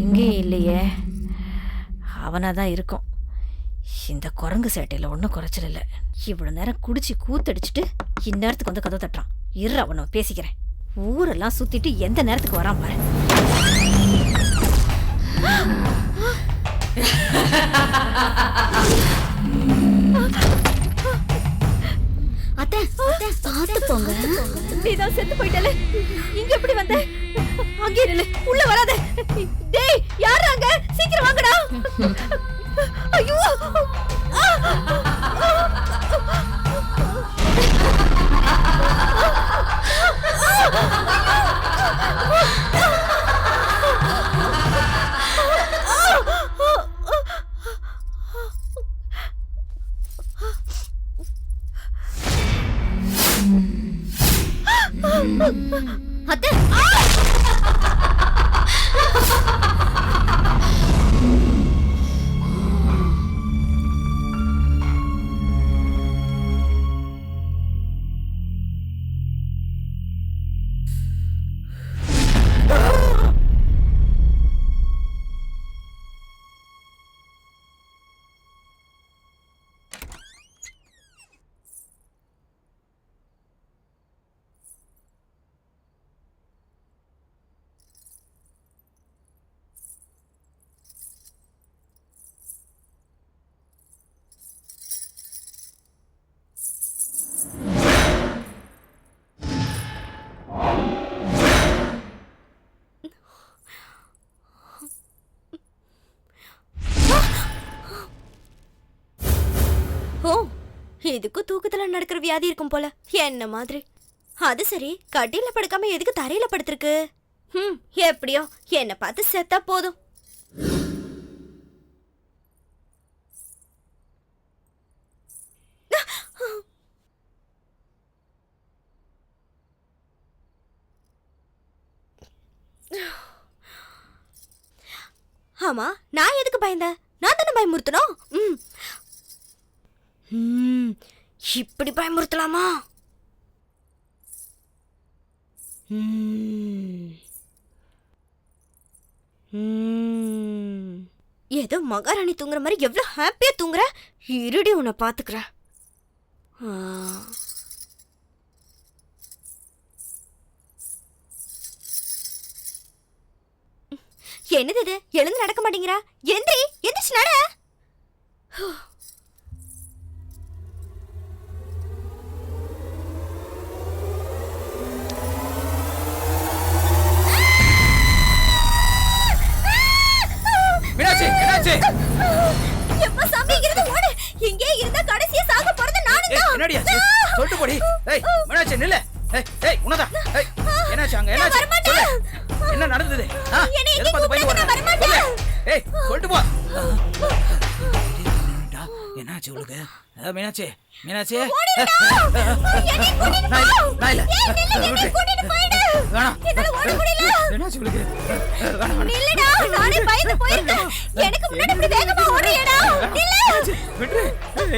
இங்கேயும் இல்லையே. அவனாதான் இருக்கும். இந்த குரங்கு சேட்டையில ஒன்றும் குறைச்சல் இல்லை. இவ்வளவு நேரம் குடிச்சு கூத்தடிச்சிட்டு இந்நேரத்துக்கு வந்து கதவு தட்டுறான். இரு, அவனை பேசிக்கிறேன். ஊரெல்லாம் சுத்திட்டு எந்த நேரத்துக்கு வரான் பாரு. அத்தை, பார்த்து போங்க. நீதான் செத்து போயிட்டல, இங்க எப்படி வந்த? அங்கே நில்லு, உள்ள வராத. டேய், யாரு அங்க? சீக்கிரம் வாங்கடா. ஐயோ, அத்தை, இதுக்கும் தூக்கத்துல நடக்கிற வியாதி இருக்கும் போல, என்ன மாதிரி. அது சரி, கட்டில படுக்காம எதுக்கு தரையில படுத்திருக்கு? எப்படியோ என்ன பார்த்து செத்தா போதும். ஆமா, நான் எதுக்கு பயந்த? நான் தானே பயமுறுத்தணும். இப்படி பயமுறுத்தலாமா? ஏதோ மகாராணி தூங்குற மாதிரி எவ்வளவு ஹாப்பியா தூங்குற. இருடி உன்னை பாத்துக்கிறேன். என்னது இது? எழுந்து நடக்க மாட்டேங்கிறா. எந்திரி, எந்திரிச்சு நட. மீனாட்சி, மீனாட்சி, எப்ப சமைக்கிறது ஓடு. இங்கே இருந்தா கடைசியா சாக போறது நானும் தான். என்னடி ஆச்சு? சொல்லிட்டு போடி. ஏய் மீனாட்சி நில்லு. ஏய் உனதா. ஏய் என்னாச்சு அங்க? என்னாச்சு? சொல்லு. என்ன நடந்தது? எதை பார்த்து பயப்படுற? ஏய் சொல்லிட்டு போ. என்னாச்சு உங்களுக்கு? மீனாட்சி, மீனாட்சி, நான் இல்ல. வேணாம். என்னாச்சு உங்களுக்கு? நில்லுடா, நானே பயந்து போயிருக்கேன். எனக்கு முன்னாடி இப்படி வேகமா ஓடுறியடா. நில்லு. விட்டு.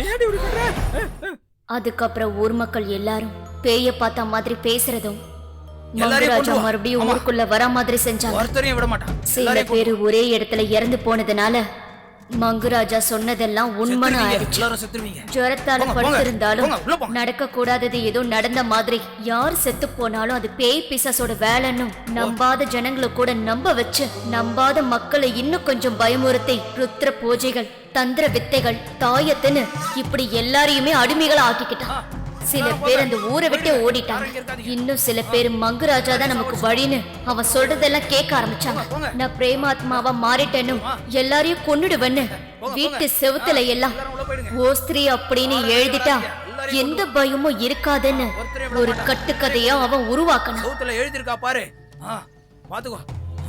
ஏன்டி இப்படி பண்ற? அதுக்கப்புறம் ஊர் மக்கள் எல்லாரும் பேய பார்த்த மாதிரி பேசுறதும் எல்லாரையும் மங்கராஜா கொண்டு வா. மறுபடியும் ஆமா. ஊருக்குள்ள வர மாதிரி செஞ்சாங்க. ஒருத்தரையும் விட மாட்டான். சில பேரு ஒரே இடத்துல இறந்து போனதுனால மங்குராஜா சொன்னதெல்லாம் உண்மைன்னு ஆயிடுச்சு. எல்லாரும் செத்துருவீங்க. ஜுரத்தால போங்க, படுத்திருந்தாலும் போங்க, உள்ள போங்க. நடக்க கூடாதது ஏதோ நடந்த மாதிரி. யார் செத்து போனாலும் அது பேய் பிசாசோட வேலைன்னு நம்பாத ஜனங்களை கூட நம்ப வச்சு, நம்பாத மக்களை இன்னும் கொஞ்சம் பயமுறுத்தி ருத்ர பூஜைகள், தந்திர வித்தைகள், தாயத்துன்னு இப்படி எல்லாரையுமே அடிமைகளா ஆக்கிக்கிட்டான். சில பேர் அந்த ஊரை விட்டு ஓடிட்டாங்க. இன்னும் சில பேர் மங்குராஜா தான் நமக்கு வழின்னு அவன் சொல்றதெல்லாம் கேட்க ஆரம்பிச்சாங்க. நான் பிரேமாத்மாவா மாறிட்டேன்னு எல்லாரையும் கொன்னுடுவேன்னு வீட்டு செவுத்துல எல்லாம் ஓஸ்திரி அப்படின்னு எழுதிட்டா எந்த பயமும் இருக்காதுன்னு ஒரு கட்டுக்கதையா அவன் உருவாக்கணும். சவுத்துல எழுதிருக்கா பாரு. பாத்துக்கோ.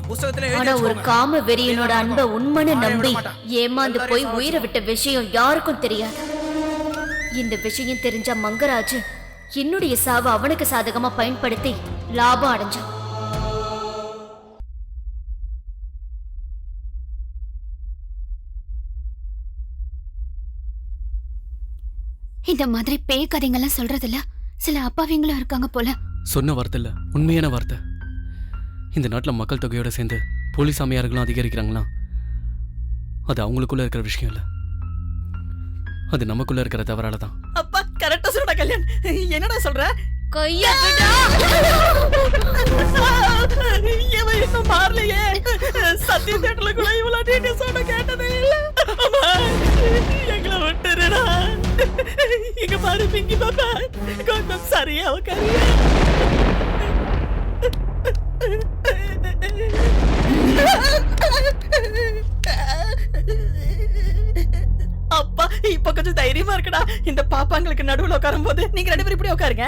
புத்தகத்துல ஆனா எழுதி ஒரு காம வெறியனோட அன்பை உண்மைன்னு நம்பி ஏமாந்து போய் உயிரை விட்ட விஷயம் யாருக்கும் தெரியாது. இந்த விஷயம் தெரிஞ்ச மங்கராஜ் என்னுடைய சாவை அவனுக்கு சாதகமா பயன்படுத்தி லாபம் அடைஞ்சான். இந்த மாதிரி பேய் கதைங்கெல்லாம் சொல்றதுல சில அப்பாவிங்களும் இருக்காங்க போல. சொன்ன வார்த்தை இல்ல, உண்மையான வார்த்தை. இந்த நாட்டில் மக்கள் தொகையோட சேர்ந்து போலீஸ் அம்மையார்களும் அதிகரிக்கிறாங்களா, அது அவங்களுக்குள்ள இருக்கிற விஷயம் இல்ல, அது நமக்குள்ள இருக்கிற தவறால தான். அப்பா கரெக்டா சொல்றடா கல்யாண். என்னடா சொல்ற? கையா இவன் இன்னும் மாறலையே. சத்திய தேட்டர்ல கூட இவ்வளவு டீட்டெயில்ஸ் சொன்ன கேட்டதே இல்ல. அம்மா எங்களை விட்டுருடா. இங்க பாரு பிங்கி பாப்பா, கொஞ்சம் சரியா உட்காரு. அப்பா இப்ப கொஞ்சம் தைரியமா இருக்குடா. இந்த பாப்பாங்களுக்கு நடுவுல உட்காரும் போது நீங்க ரெண்டு பேரும் இப்படி உட்காருங்க.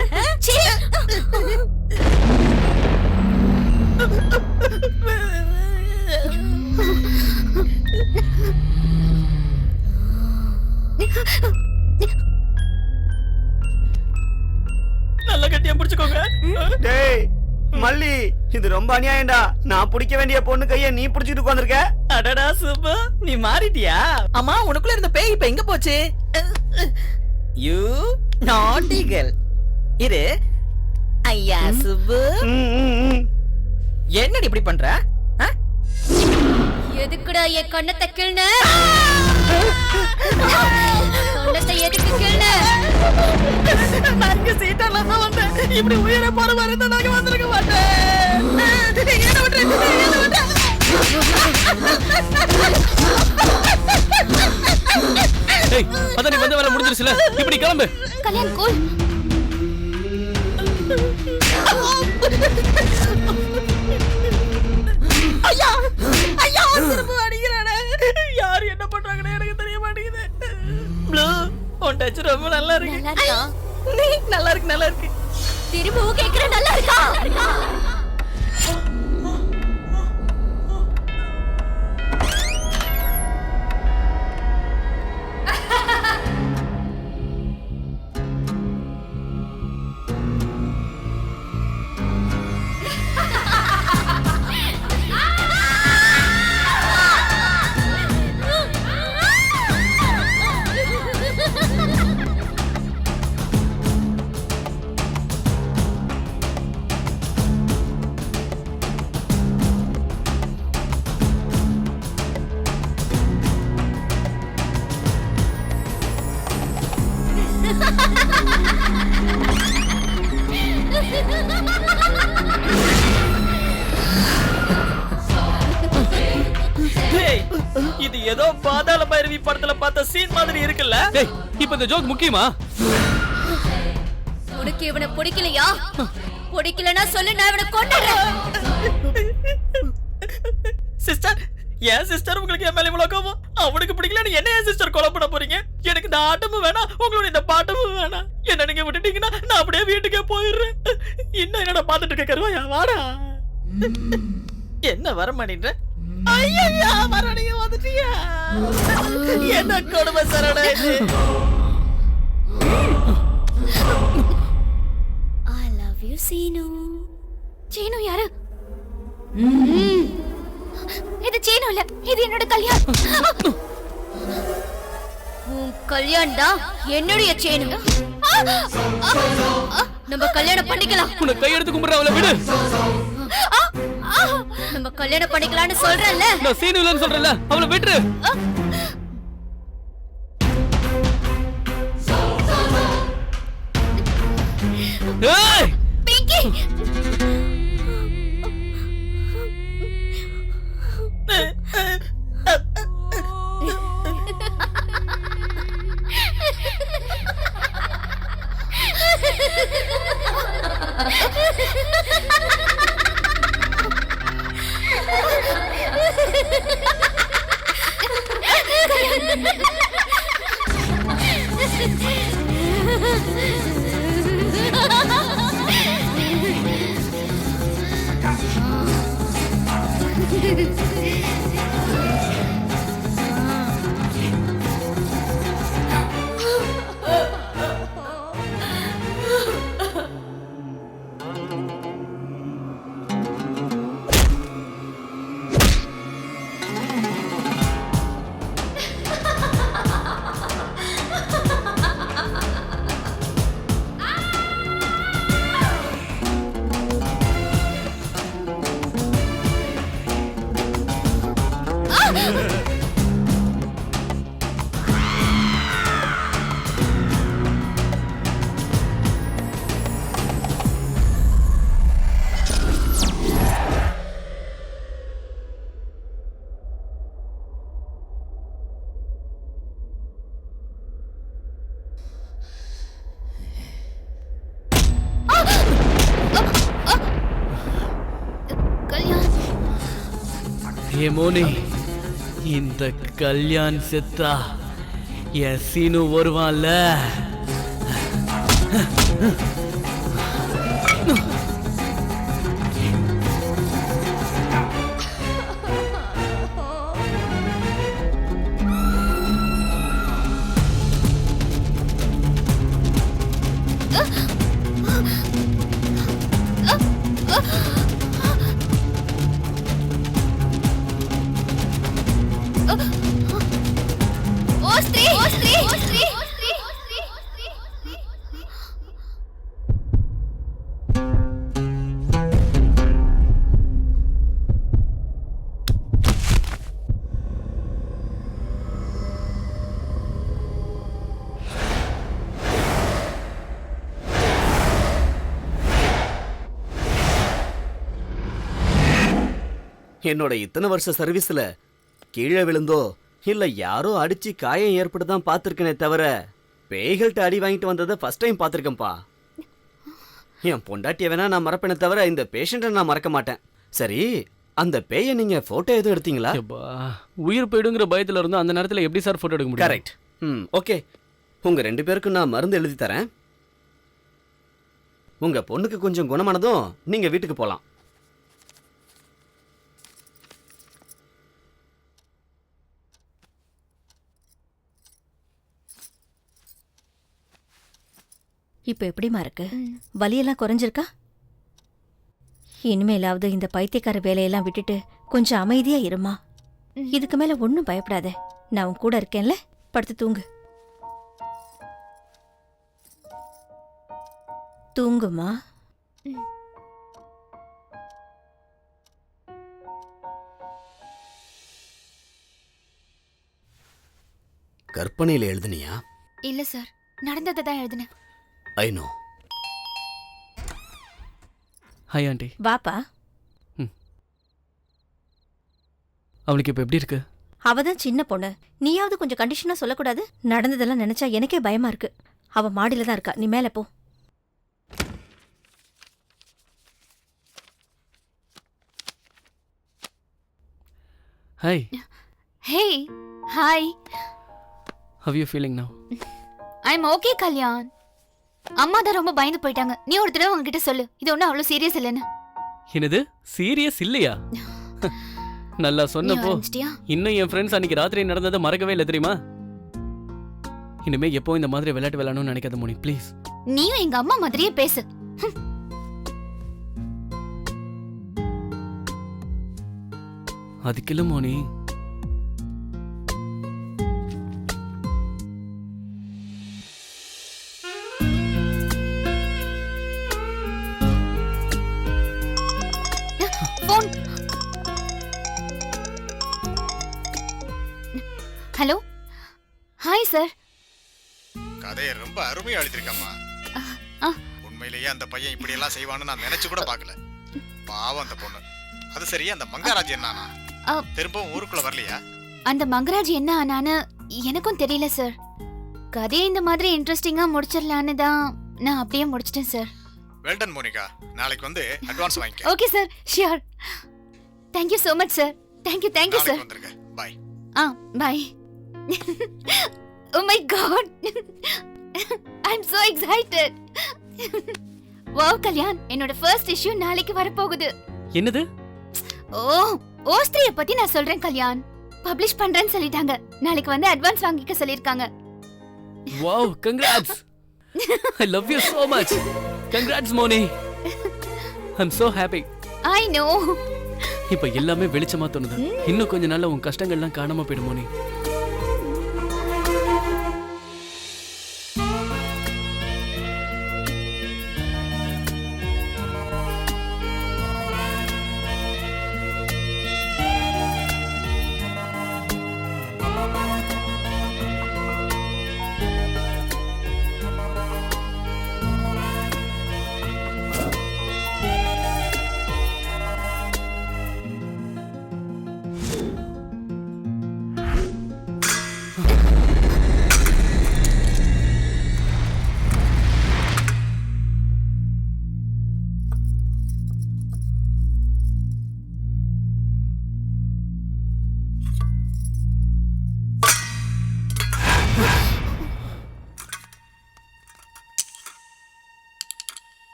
நல்ல கட்டியா பிடிச்சுக்கோங்க. டேய் மல்லி, இது ரொம்ப அநியாயம்டா. நான் பிடிக்க வேண்டிய பொண்ணு கைய நீ பிடிச்சிட்டு உட்கார்ந்திருக்க. அடடா சுப்பு, நீ மாறிட்டியா? அம்மா உனக்குள்ள இருந்த பேய் இப்ப எங்க போச்சு? யூ நாட்டி கேர்ள். இரு ஐயா சுப்பு, என்னடி இப்படி பண்ற? எதுக்குடா என் கண்ணத்தை கிள்ன? கண்ணத்தை எதுக்கு கிள்ன? நாங்க சீட்டால தான் வந்தேன். இப்படி உயிரை போற மாதிரி இருந்தா நாங்க வந்திருக்க மாட்டேன். என்ன விட்டு என்ன விட்டு. ஏய் அதான் நீ வந்த வேலை முடிஞ்சிருச்சுல, இப்படி கிளம்பு. கல்யாண் கூல். ஐயா ஐயா திரும்ப அடிக்கிறானே. யார் என்ன பண்றாங்கன்னு எனக்கு தெரிய மாட்டேங்குது. ப்ளூ உன் டச் ரொம்ப நல்லா இருக்கு. நீ நல்லா இருக்கு நல்லா இருக்கு. திரும்பவும் கேக்குற நல்லா இருக்கா? டேய், இது ஏதோ பாதாள பைரவி படத்துல பார்த்த சீன் மாதிரி இருக்குல்ல? டேய் இப்போ இந்த ஜோக் முக்கியமா? உனக்கு இவனை பிடிக்கலையா? பிடிக்கலன்னா சொல்லு, நான் இவனை கொன்னுடுறேன். சிஸ்டர், ஏன் சிஸ்டர் உங்களுக்கு என் மேல இவ்வளவு கோபம்? அவனுக்கு பிடிக்கலன்னு என்ன ஏன் சிஸ்டர் கொலை பண்ண போறீங்க? எனக்கு இந்த ஆட்டமும் வேணாம், உங்களோட இந்த பாட்டமும் வேணாம். என்ன நீங்க விட்டுட்டீங்கன்னா நான் அப்படியே வீட்டுக்கே போயிடுறேன். இன்னும் என்னடா பாத்துட்டு இருக்க கருவாயா? வாடா. என்ன வர மாட்டேன்ற? ஐயா, மறுபடிய வந்துட்டியா? என்ன கொடுமை சரடா இது? I love you, Seenu. Seenu யாரு? இது சீனு இல்ல, இது என்னோட கல்யாணம். உன் கல்யாணம் தான் என்னுடைய சேனு. நம்ம கல்யாணம் பண்ணிக்கலாம். உன்னை கையெடுத்து கும்பிடுற அவளை விடு. நம்ம கல்யாணம் பண்ணிக்கலாம்னு சொல்றேன்ல. நான் சீனு இல்லைன்னு சொல்றேன்ல, அவளை விட்டுரு. ஏய் பிங்கி, ஏ மோனி, இந்த கல்யாண் செத்தா என் சீனு வருவான்ல. என்னோட இத்தனை வருஷ சர்வீஸ்ல கீழே விழுந்தோ இல்ல யாரோ அடிச்சு காயம் ஏற்பட்டுதான் பார்த்திருக்கனே தவிர பேய்கள்ட்ட அடி வாங்கிட்டு வந்ததை ஃபர்ஸ்ட் டைம் பார்த்திருக்கேன்ப்பா. என் பொண்டாட்டிய வேணா நான் மறப்பேனே தவிர இந்த பேஷண்ட்டை நான் மறக்க மாட்டேன். சரி, அந்த பேயை நீங்க போட்டோ எதுவும் எடுத்தீங்களா? உயிர் போயிடுங்கிற பயத்துல இருந்து அந்த நேரத்துல எப்படி சார் போட்டோ எடுக்க முடியும்? கரெக்ட். ஓகே, உங்க 2 பேருக்கும் நான் மருந்து எழுதி தரேன். உங்க பொண்ணுக்கு கொஞ்சம் குணமானதும் நீங்க வீட்டுக்கு போலாம். இப்ப எப்படிமா இருக்கு? வலியெல்லாம் குறைஞ்சிருக்கா? இனிமேலாவது இந்த பைத்தியக்கார வேலையெல்லாம் விட்டுட்டு கொஞ்சம் அமைதியா இருமா. இதுக்கு மேல ஒன்னும் பயப்படாத, நான் உன் கூட இருக்கேன்ல. படுத்து தூங்கு. தூங்குமா. கற்பனையில எழுதுனியா? இல்ல சார், நடந்ததை தான் எழுதினேன். I know. Hi aunty. வாப்பா. அவளுக்கு இப்போ எப்படி இருக்கு? அவ தான் சின்ன பொண்ணு, நீயாவது கொஞ்சம் கண்டிஷனா சொல்லக்கூடாது? நடந்ததெல்லாம் நினைச்சா எனக்கே பயமா இருக்கு. அவ மாடியில தான் இருக்கா, நீ மேல போ. Hi. Hey hi. How you feeling now? I am okay Kalyan. அம்மா தான் ரொம்ப பயந்து போயிட்டாங்க. நீ ஒரு தடவை உங்ககிட்ட சொல்லு, இது ஒன்றும் அவ்வளோ சீரியஸ் இல்லைன்னு. என்னது சீரியஸ் இல்லையா? நல்லா சொன்னப்போ ஆரம்பிச்சிட்டியா? இன்னும் என் ஃப்ரெண்ட்ஸ் அன்னைக்கு ராத்திரி நடந்ததை மறக்கவே இல்லை தெரியுமா? இனிமே எப்போ இந்த மாதிரி விளையாட்டு விளையாடணும்னு நினைக்காத மோனி ப்ளீஸ். நீயும் எங்க அம்மா மாதிரியே பேசு. அதுக்கு இல்லை Moni. Phone. Hello. Hi sir. கதையை ரொம்ப அருமையா எழுதிருக்கம்மா. உண்மையிலேயே அந்த பையன் இப்படி எல்லாம் செய்வான்னு நான் நினைச்சு கூட பார்க்கல. பாவம் அந்த பொண்ணு. அது சரி, அந்த மங்காராஜ் என்னானா? திரும்பவும் ஊருக்குள்ள வரலையா? அந்த மங்கராஜ் என்ன ஆனான்னு எனக்கும் தெரியல சார். கதையை இந்த மாதிரி இன்ட்ரெஸ்டிங்கா முடிச்சிடலான்னு தான் நான் அப்படியே முடிச்சிட்டேன் சார். வெல்டன் மோனிகா, நாளைக்கு வந்து அட்வான்ஸ் வாங்கிக்க. Okay sir, sure. Thank you so much sir. Thank you sir. வந்துருங்க. Bye. Bye. Oh my god. I'm so excited. Wow Kalyan, என்னோட ஃபர்ஸ்ட் இஷ்யூ நாளைக்கு வர போகுது. என்னது? ஓஸ்திரிய பத்தி நான் சொல்றேன் கல்யாண். பப்ளிஷ் பண்றேன்னு சொல்லிட்டாங்க. நாளைக்கு வந்து அட்வான்ஸ் வாங்கிக்க சொல்லிருக்காங்க. Wow, congrats. I love you so much. Congrats Moni. I'm so happy. I know. இப்ப எல்லாமே வெளிச்சமா தோணுது. இன்னும் கொஞ்ச நாள்ல உன் கஷ்டங்கள்லாம் காணாம போயிடும் மோனி.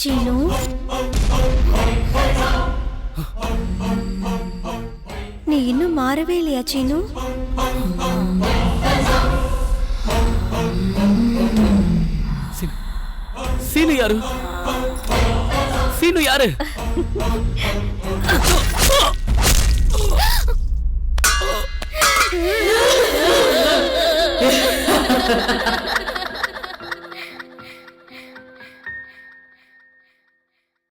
சீனு, நீ இன்னும் மாறவே இல்லையா சீனு? சீனு யாரு? சீனு யாரு?